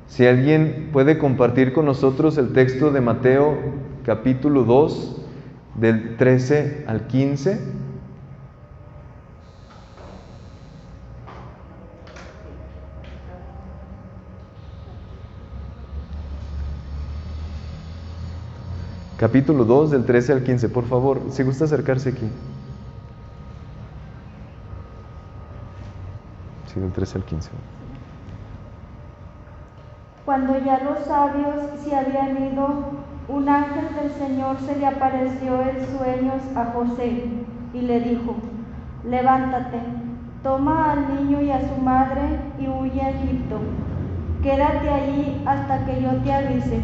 A: Si alguien puede compartir con nosotros el texto de Mateo capítulo 2, del 13 al 15. Capítulo 2, del 13 al 15, por favor, si gusta acercarse aquí. Sí, del 13 al 15.
E: Cuando ya los sabios se habían ido, un ángel del Señor se le apareció en sueños a José y le dijo: levántate, toma al niño y a su madre y huye a Egipto. Quédate allí hasta que yo te avise,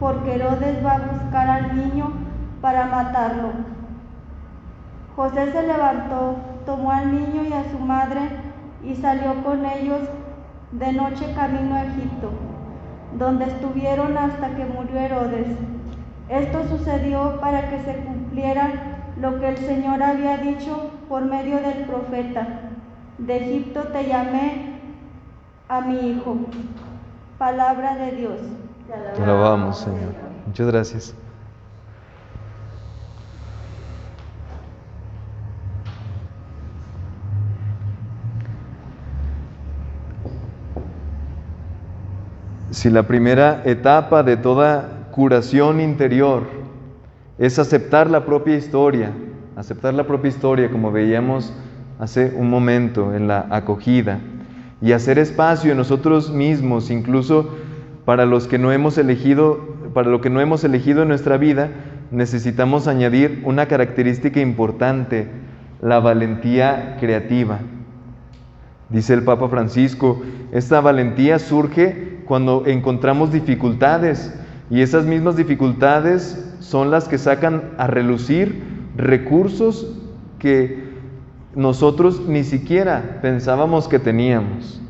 E: porque Herodes va a buscar al niño para matarlo. José se levantó, tomó al niño y a su madre y salió con ellos de noche camino a Egipto, donde estuvieron hasta que murió Herodes. Esto sucedió para que se cumpliera lo que el Señor había dicho por medio del profeta: de Egipto te llamé a mi hijo. Palabra de Dios.
A: Te alabamos, Señor. Muchas gracias. Si la primera etapa de toda curación interior es aceptar la propia historia, como veíamos hace un momento en la acogida, y hacer espacio en nosotros mismos, incluso para los que no hemos elegido, para lo que no hemos elegido en nuestra vida, necesitamos añadir una característica importante: la valentía creativa. Dice el Papa Francisco, esta valentía surge cuando encontramos dificultades, y esas mismas dificultades son las que sacan a relucir recursos que nosotros ni siquiera pensábamos que teníamos.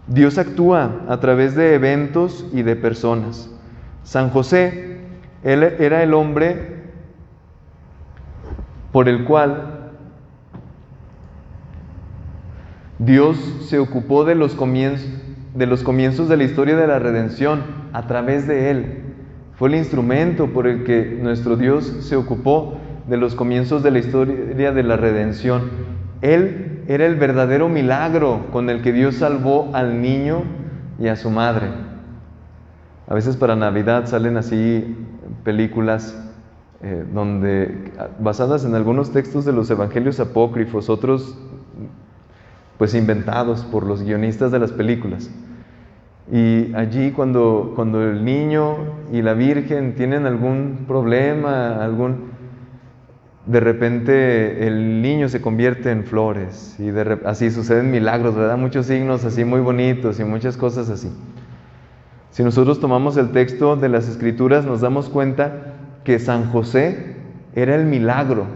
A: Dios actúa a través de eventos y de personas. San José, él era el hombre por el cual Dios se ocupó de los comienzos de la historia de la redención. A través de él fue el instrumento por el que nuestro Dios se ocupó de los comienzos de la historia de la redención. Él era el verdadero milagro con el que Dios salvó al niño y a su madre. A veces para Navidad salen así películas basadas en algunos textos de los evangelios apócrifos, otros pues inventados por los guionistas de las películas. Y allí cuando el niño y la Virgen tienen algún problema, de repente el niño se convierte en flores y así suceden milagros, ¿verdad? Muchos signos así muy bonitos y muchas cosas así. Si nosotros tomamos el texto de las Escrituras, nos damos cuenta que San José era el milagro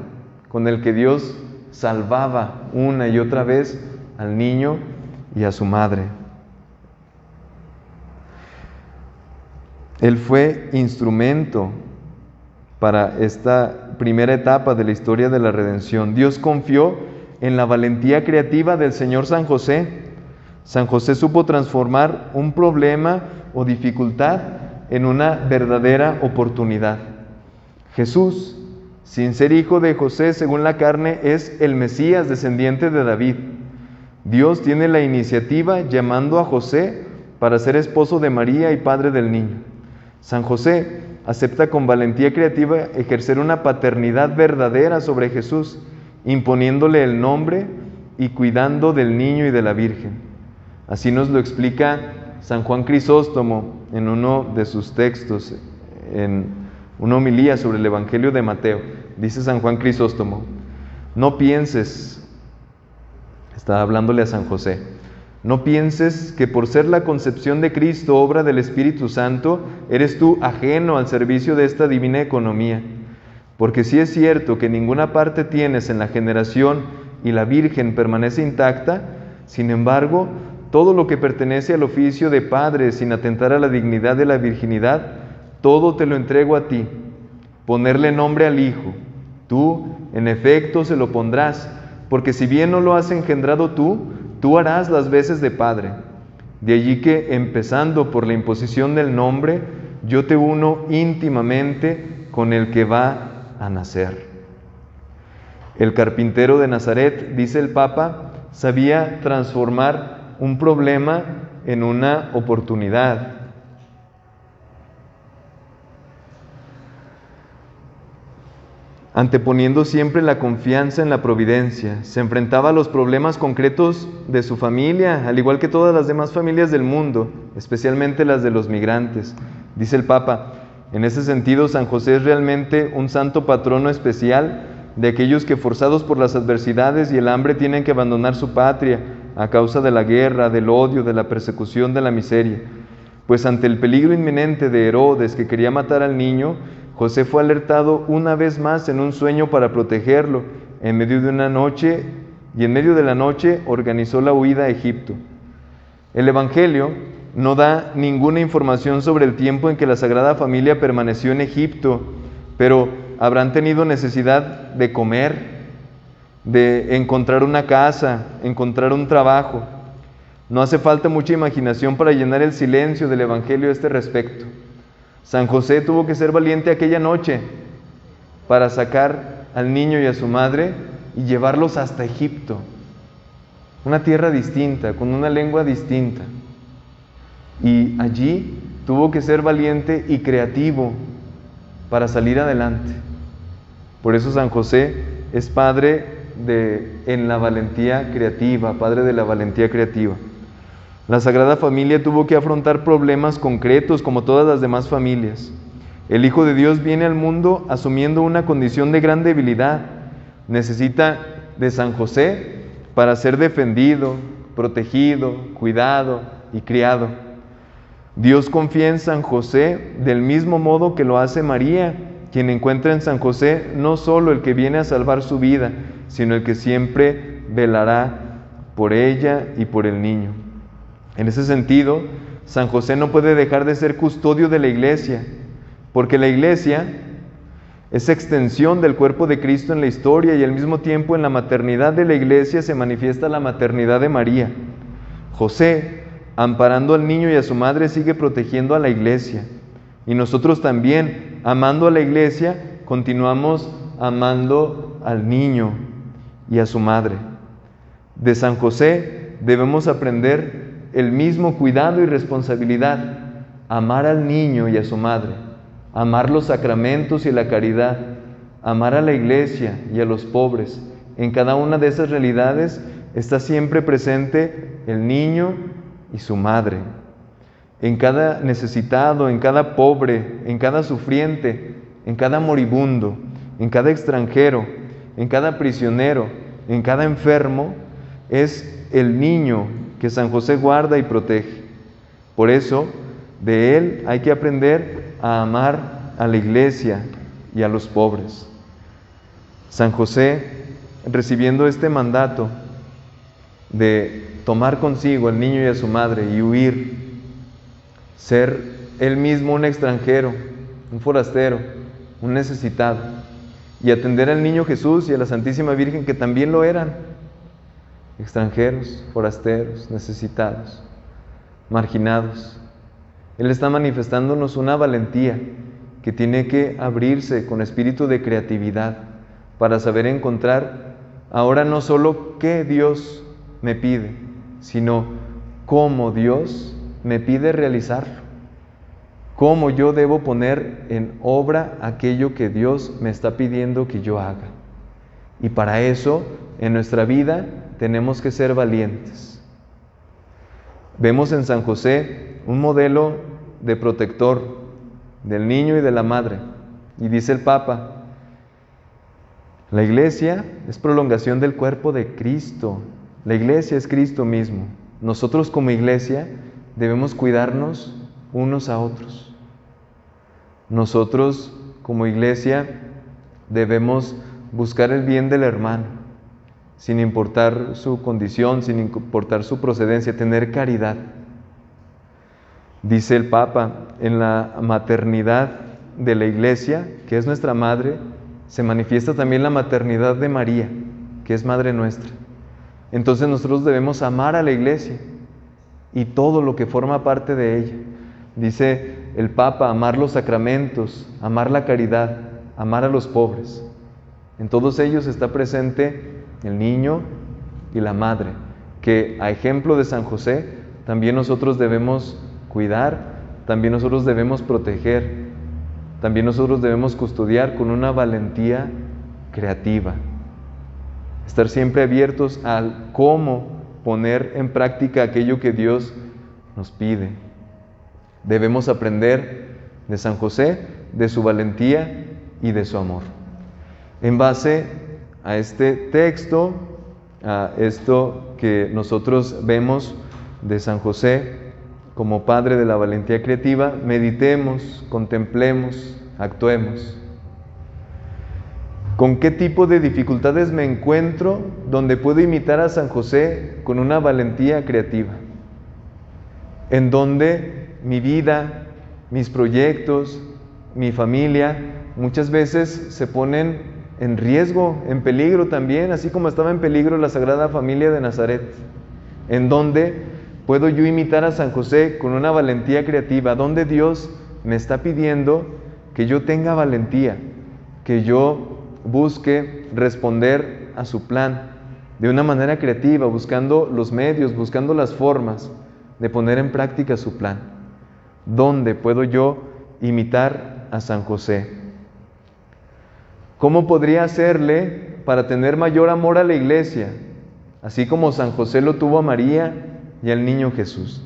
A: con el que Dios salvaba una y otra vez al niño y a su madre. Él fue instrumento para esta primera etapa de la historia de la redención. Dios confió en la valentía creativa del Señor San José. San José supo transformar un problema o dificultad en una verdadera oportunidad. Jesús, sin ser hijo de José según la carne, es el Mesías, descendiente de David. Dios tiene la iniciativa llamando a José para ser esposo de María y padre del niño. San José, acepta con valentía creativa ejercer una paternidad verdadera sobre Jesús, imponiéndole el nombre y cuidando del niño y de la Virgen. Así nos lo explica San Juan Crisóstomo en uno de sus textos, en una homilía sobre el Evangelio de Mateo. Dice San Juan Crisóstomo: no pienses, está hablándole a San José, no pienses que por ser la concepción de Cristo, obra del Espíritu Santo, eres tú ajeno al servicio de esta divina economía. Porque sí es cierto que ninguna parte tienes en la generación y la Virgen permanece intacta, sin embargo, todo lo que pertenece al oficio de padre sin atentar a la dignidad de la virginidad, todo te lo entrego a ti. Ponerle nombre al Hijo. Tú, en efecto, se lo pondrás, porque si bien no lo has engendrado tú harás las veces de padre. De allí que, empezando por la imposición del nombre, yo te uno íntimamente con el que va a nacer. El carpintero de Nazaret, dice el Papa, sabía transformar un problema en una oportunidad. Anteponiendo siempre la confianza en la providencia, se enfrentaba a los problemas concretos de su familia, al igual que todas las demás familias del mundo, especialmente las de los migrantes. Dice el Papa, en ese sentido, San José es realmente un santo patrono especial de aquellos que, forzados por las adversidades y el hambre, tienen que abandonar su patria a causa de la guerra, del odio, de la persecución, de la miseria. Pues ante el peligro inminente de Herodes, que quería matar al niño, José fue alertado una vez más en un sueño para protegerlo. En medio de la noche organizó la huida a Egipto. El Evangelio no da ninguna información sobre el tiempo en que la Sagrada Familia permaneció en Egipto, pero habrán tenido necesidad de comer, de encontrar una casa, encontrar un trabajo. No hace falta mucha imaginación para llenar el silencio del Evangelio a este respecto. San José tuvo que ser valiente aquella noche para sacar al niño y a su madre y llevarlos hasta Egipto, una tierra distinta, con una lengua distinta. Y allí tuvo que ser valiente y creativo para salir adelante. Por eso San José es padre en la valentía creativa, padre de la valentía creativa. La Sagrada Familia tuvo que afrontar problemas concretos como todas las demás familias. El Hijo de Dios viene al mundo asumiendo una condición de gran debilidad. Necesita de San José para ser defendido, protegido, cuidado y criado. Dios confía en San José del mismo modo que lo hace María, quien encuentra en San José no solo el que viene a salvar su vida, sino el que siempre velará por ella y por el niño. En ese sentido, San José no puede dejar de ser custodio de la Iglesia, porque la Iglesia es extensión del cuerpo de Cristo en la historia y al mismo tiempo en la maternidad de la Iglesia se manifiesta la maternidad de María. José, amparando al niño y a su madre, sigue protegiendo a la Iglesia. Y nosotros también, amando a la Iglesia, continuamos amando al niño y a su madre. De San José debemos aprender el mismo cuidado y responsabilidad, amar al niño y a su madre, amar los sacramentos y la caridad, amar a la Iglesia y a los pobres. En cada una de esas realidades está siempre presente el niño y su madre. En cada necesitado, en cada pobre, en cada sufriente, en cada moribundo, en cada extranjero, en cada prisionero, en cada enfermo, es el niño que San José guarda y protege. Por eso, de él hay que aprender a amar a la Iglesia y a los pobres. San José, recibiendo este mandato de tomar consigo al niño y a su madre y huir, ser él mismo un extranjero, un forastero, un necesitado, y atender al niño Jesús y a la Santísima Virgen, que también lo eran, extranjeros, forasteros, necesitados, marginados. Él está manifestándonos una valentía que tiene que abrirse con espíritu de creatividad para saber encontrar ahora no solo qué Dios me pide, sino cómo Dios me pide realizarlo, cómo yo debo poner en obra aquello que Dios me está pidiendo que yo haga. Y para eso, en nuestra vida, tenemos que ser valientes. Vemos en San José un modelo de protector del niño y de la madre. Y dice el Papa, la iglesia es prolongación del cuerpo de Cristo. La iglesia es Cristo mismo. Nosotros como iglesia debemos cuidarnos unos a otros. Nosotros como iglesia debemos buscar el bien del hermano, sin importar su condición, sin importar su procedencia, tener caridad. Dice el Papa, en la maternidad de la iglesia, que es nuestra madre, se manifiesta también la maternidad de María, que es madre nuestra. Entonces nosotros debemos amar a la iglesia y todo lo que forma parte de ella. Dice el Papa, amar los sacramentos, amar la caridad, amar a los pobres. En todos ellos está presente el niño y la madre, que a ejemplo de San José, también nosotros debemos cuidar, también nosotros debemos proteger, también nosotros debemos custodiar con una valentía creativa. Estar siempre abiertos al cómo poner en práctica aquello que Dios nos pide. Debemos aprender de San José, de su valentía y de su amor. En base a este texto, a esto que nosotros vemos de San José como padre de la valentía creativa, meditemos, contemplemos, actuemos. ¿Con qué tipo de dificultades me encuentro donde puedo imitar a San José con una valentía creativa? En donde mi vida, mis proyectos, mi familia, muchas veces se ponen en riesgo, en peligro también, así como estaba en peligro la Sagrada Familia de Nazaret. En donde puedo yo imitar a San José con una valentía creativa, donde Dios me está pidiendo que yo tenga valentía, que yo busque responder a su plan de una manera creativa, buscando los medios, buscando las formas de poner en práctica su plan. ¿Dónde puedo yo imitar a San José? ¿Cómo podría hacerle para tener mayor amor a la iglesia, así como San José lo tuvo a María y al niño Jesús?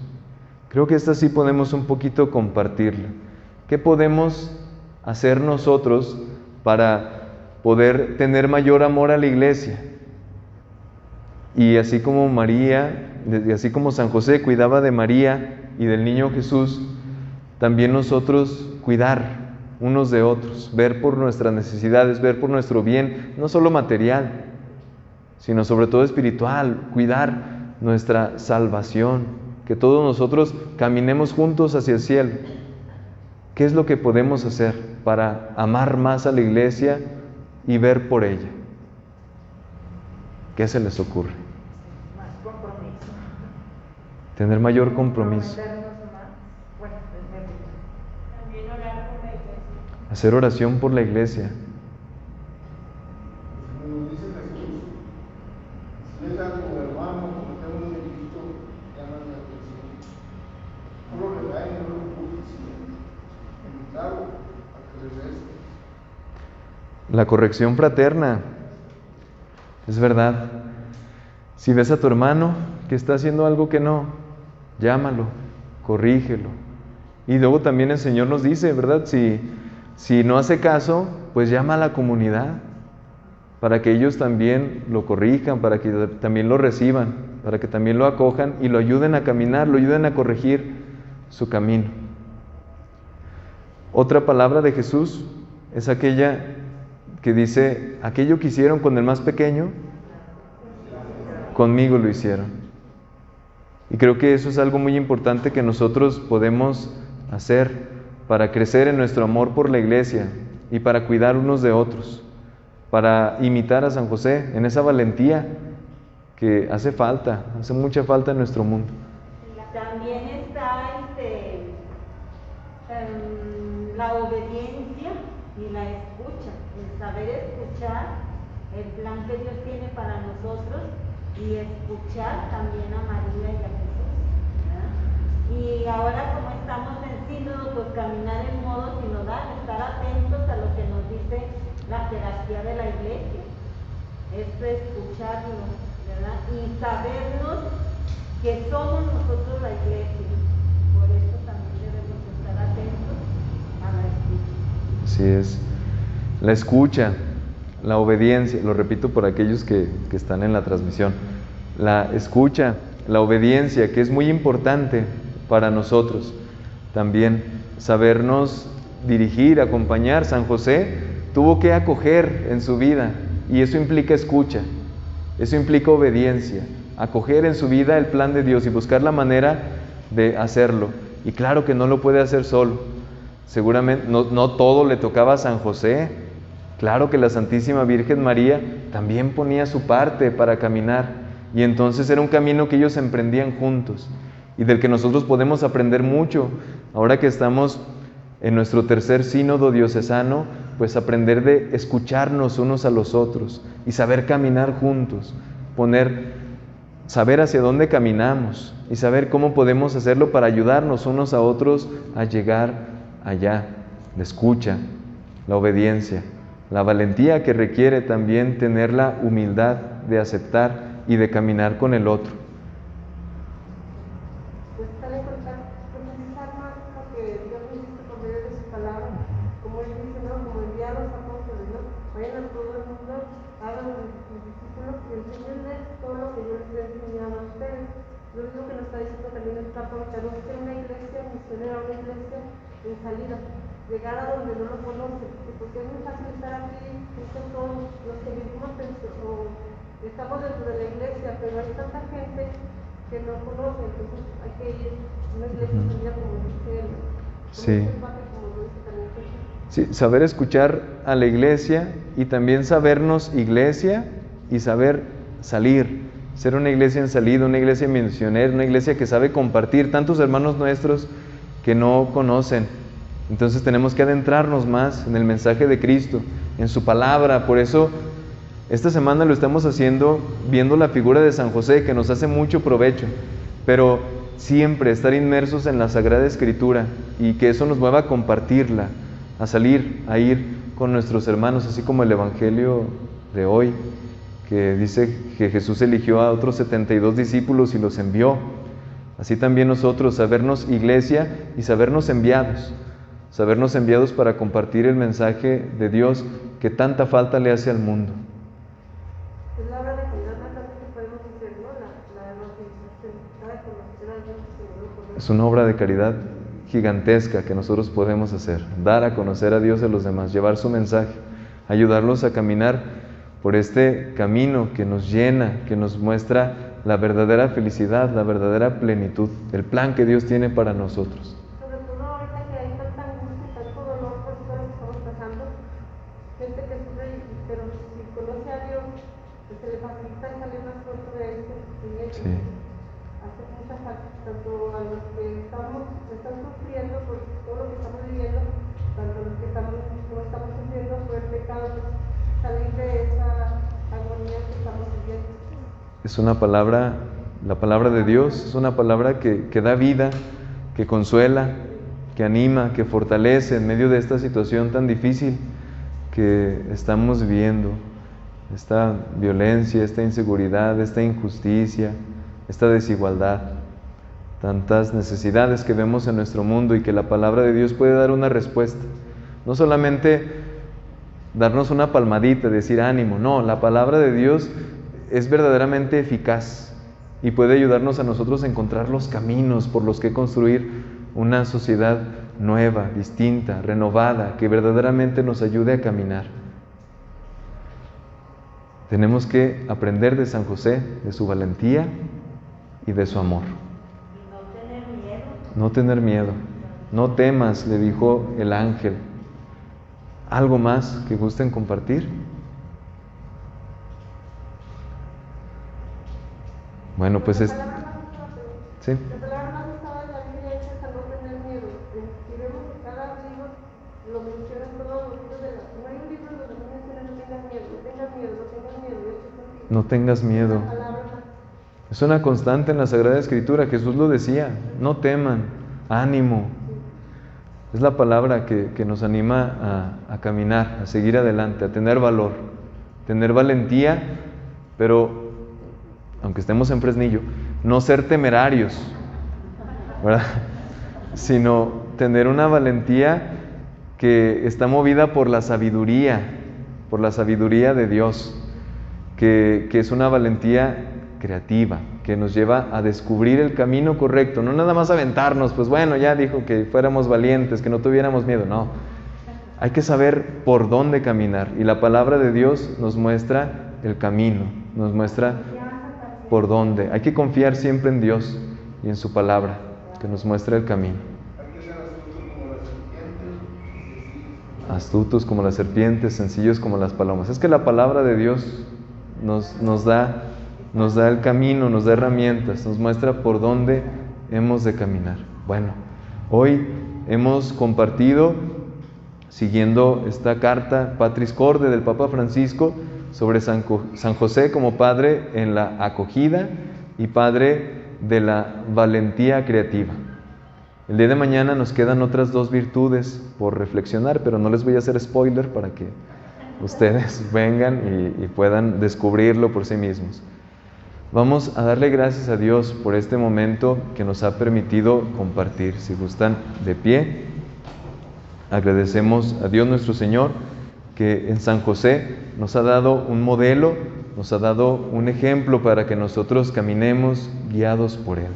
A: Creo que esta sí podemos un poquito compartirla. ¿Qué podemos hacer nosotros para poder tener mayor amor a la iglesia? Y así como María, así como San José cuidaba de María y del niño Jesús, también nosotros cuidar unos de otros, ver por nuestras necesidades, ver por nuestro bien, no solo material, sino sobre todo espiritual, cuidar nuestra salvación, que todos nosotros caminemos juntos hacia el cielo. ¿Qué es lo que podemos hacer para amar más a la iglesia y ver por ella? ¿Qué se les ocurre?
B: Más compromiso.
A: Tener mayor compromiso.
C: También orar por la iglesia.
A: Hacer oración por la iglesia.
F: Como dice Jesús, si es algo hermano, como tengo un negrito, llaman la atención. No lo regañen, no lo empujen, sino invitarlo a que le reste.
A: La corrección fraterna. Es verdad. Si ves a tu hermano que está haciendo algo que no, llámalo, corrígelo. Y luego también el Señor nos dice, ¿verdad? Si no hace caso, pues llama a la comunidad para que ellos también lo corrijan, para que también lo reciban, para que también lo acojan y lo ayuden a caminar, lo ayuden a corregir su camino. Otra palabra de Jesús es aquella que dice, aquello que hicieron con el más pequeño, conmigo lo hicieron. Y creo que eso es algo muy importante que nosotros podemos hacer para crecer en nuestro amor por la iglesia y para cuidar unos de otros, para imitar a San José en esa valentía que hace mucha falta en nuestro mundo.
E: También está la obediencia y la escucha, el saber escuchar el plan que Dios tiene para nosotros y escuchar también a María y a Jesús, ¿verdad?
G: Y ahora como estamos en sínodo, pues caminar en modo sinodal, estar atentos a lo que nos dice la jerarquía de la iglesia. Esto es escucharlo, ¿verdad? Y sabernos que somos nosotros la iglesia. Por eso también debemos estar atentos a la escucha.
A: Así es. La escucha, la obediencia, lo repito por aquellos que están en la transmisión. La escucha, la obediencia, que es muy importante para nosotros. También sabernos dirigir, acompañar. San José tuvo que acoger en su vida, y eso implica escucha, eso implica obediencia, acoger en su vida el plan de Dios y buscar la manera de hacerlo. Y claro que no lo puede hacer solo. Seguramente no todo le tocaba a San José. Claro que la Santísima Virgen María también ponía su parte para caminar, y entonces era un camino que ellos emprendían juntos y del que nosotros podemos aprender mucho. Ahora que estamos en nuestro tercer sínodo diocesano, pues aprender de escucharnos unos a los otros y saber caminar juntos, saber hacia dónde caminamos y saber cómo podemos hacerlo para ayudarnos unos a otros a llegar allá. La escucha, la obediencia, la valentía que requiere también tener la humildad de aceptar y de caminar con el otro.
D: Pues también profundizar más lo que Dios nos dice por medio de su palabra, como Él dice, ¿no? Como enviar a los apóstoles, ¿no? Vayan a todo el mundo, hagan mis discípulos y enseñenles todo lo que yo les he enseñado a ustedes. Lo mismo que nos está diciendo también el Papa, tenemos que ser una iglesia misionera, una iglesia en salida, llegar a donde no lo conocen, porque es muy fácil estar aquí, estos todos los que vivimos estamos dentro de la iglesia, pero hay tanta gente que no conoce, entonces hay que ir a una iglesia en salida, como dice él.
A: Sí.
D: Como lo dice también Jesús.
A: Sí, saber escuchar a la iglesia y también sabernos iglesia y saber salir, ser una iglesia en salida, una iglesia misionera, una iglesia que sabe compartir. Tantos hermanos nuestros que no conocen, entonces tenemos que adentrarnos más en el mensaje de Cristo, en su palabra. Por eso esta semana lo estamos haciendo viendo la figura de San José, que nos hace mucho provecho, pero siempre estar inmersos en la Sagrada Escritura y que eso nos mueva a compartirla, a salir, a ir con nuestros hermanos, así como el Evangelio de hoy, que dice que Jesús eligió a otros 72 discípulos y los envió. Así también nosotros, sabernos iglesia y sabernos enviados para compartir el mensaje de Dios que tanta falta le hace al mundo.
D: Es la obra de caridad más grande que podemos hacer, ¿no? La evangelización, cada conocer a Dios que no lo conoce.
A: Es una obra de caridad gigantesca que nosotros podemos hacer, dar a conocer a Dios a los demás, llevar su mensaje, ayudarlos a caminar por este camino que nos llena, que nos muestra la verdadera felicidad, la verdadera plenitud, el plan que Dios tiene para nosotros.
D: Sobre todo ahorita que hay tanta angustia y tanto dolor por todo lo que estamos pasando, gente que sufre, pero si conoce a Dios, pues se le facilita salir más pronto de este sufrimiento.
A: Sí.
D: Hace mucha falta, tanto a los que están sufriendo por todo lo que estamos viviendo, tanto a los que no estamos sufriendo por el pecado, pues, salir de esa agonía que estamos viviendo.
A: Es una palabra, la palabra de Dios, es una palabra que da vida, que consuela, que anima, que fortalece en medio de esta situación tan difícil que estamos viviendo, esta violencia, esta inseguridad, esta injusticia, esta desigualdad, tantas necesidades que vemos en nuestro mundo y que la palabra de Dios puede dar una respuesta. No solamente darnos una palmadita, decir ánimo, no, la palabra de Dios es verdaderamente eficaz y puede ayudarnos a nosotros a encontrar los caminos por los que construir una sociedad nueva, distinta, renovada, que verdaderamente nos ayude a caminar. Tenemos que aprender de San José, de su valentía y de su amor.
G: Y no tener miedo.
A: No tener miedo. No temas, le dijo el ángel. ¿Algo más que gusten compartir? Bueno, pues
D: La
A: es...
D: palabra más usada,
A: ¿Sí?
D: La palabra más usada en la Biblia es a no tener miedo. Si vemos que cada libro lo menciona en todos los libros de la... No hay un libro donde no menciona no tengas miedo, no tengas miedo, no tengas miedo.
A: No tengas miedo.
D: La palabra más
A: Es una constante en la Sagrada Escritura. Jesús lo decía: no teman, ánimo. Es la palabra que nos anima a caminar, a seguir adelante, a tener valor, tener valentía, pero, aunque estemos en Fresnillo, no ser temerarios, ¿verdad? Sino tener una valentía que está movida por la sabiduría de Dios, que es una valentía creativa, que nos lleva a descubrir el camino correcto, no nada más aventarnos, pues bueno, ya dijo que fuéramos valientes, que no tuviéramos miedo, no. Hay que saber por dónde caminar, y la palabra de Dios nos muestra el camino, nos muestra por dónde. Hay que confiar siempre en Dios y en su palabra, que nos muestra el camino.
F: Hay que ser
A: Astutos como las serpientes, sencillos como las palomas. Es que la palabra de Dios nos da el camino, nos da herramientas, nos muestra por dónde hemos de caminar. Bueno, hoy hemos compartido, siguiendo esta carta Patris Corde del Papa Francisco, sobre San José como padre en la acogida y padre de la valentía creativa. El día de mañana nos quedan otras 2 virtudes por reflexionar, pero no les voy a hacer spoiler para que ustedes vengan y puedan descubrirlo por sí mismos. Vamos a darle gracias a Dios por este momento que nos ha permitido compartir. Si gustan, de pie. Agradecemos a Dios nuestro Señor, que en San José nos ha dado un modelo, nos ha dado un ejemplo para que nosotros caminemos guiados por Él.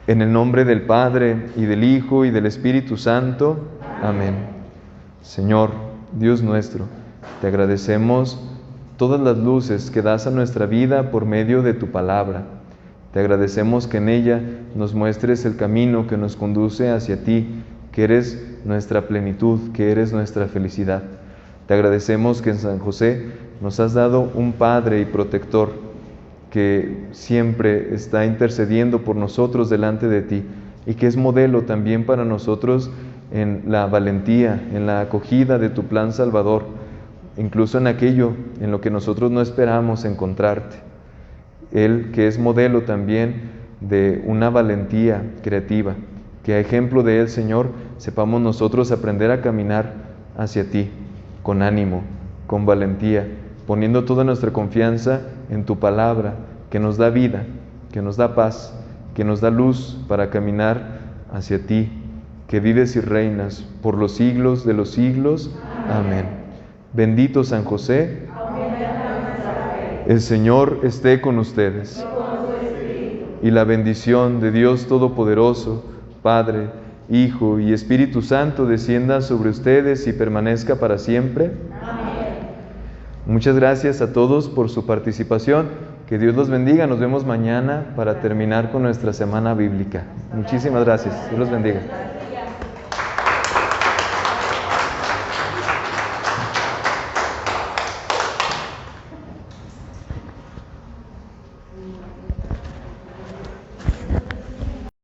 A: En el nombre del Padre, y del Hijo, y del Espíritu Santo. Amén. Señor, Dios nuestro, te agradecemos todas las luces que das a nuestra vida por medio de tu palabra. Te agradecemos que en ella nos muestres el camino que nos conduce hacia ti, que eres nuestra plenitud, que eres nuestra felicidad. Te agradecemos que en San José nos has dado un Padre y protector que siempre está intercediendo por nosotros delante de ti, y que es modelo también para nosotros en la valentía, en la acogida de tu plan salvador, incluso en aquello en lo que nosotros no esperamos encontrarte. Él que es modelo también de una valentía creativa, que a ejemplo de Él, Señor, sepamos nosotros aprender a caminar hacia ti, con ánimo, con valentía, poniendo toda nuestra confianza en tu palabra, que nos da vida, que nos da paz, que nos da luz para caminar hacia ti, que vives y reinas por los siglos de los siglos. Amén. Bendito San José, el Señor esté con ustedes, y la bendición de Dios Todopoderoso, Padre, Hijo y Espíritu Santo descienda sobre ustedes y permanezca para siempre. Amén. Muchas gracias a todos por su participación. Que Dios los bendiga. Nos vemos mañana para terminar con nuestra semana bíblica. Muchísimas gracias. Dios los bendiga.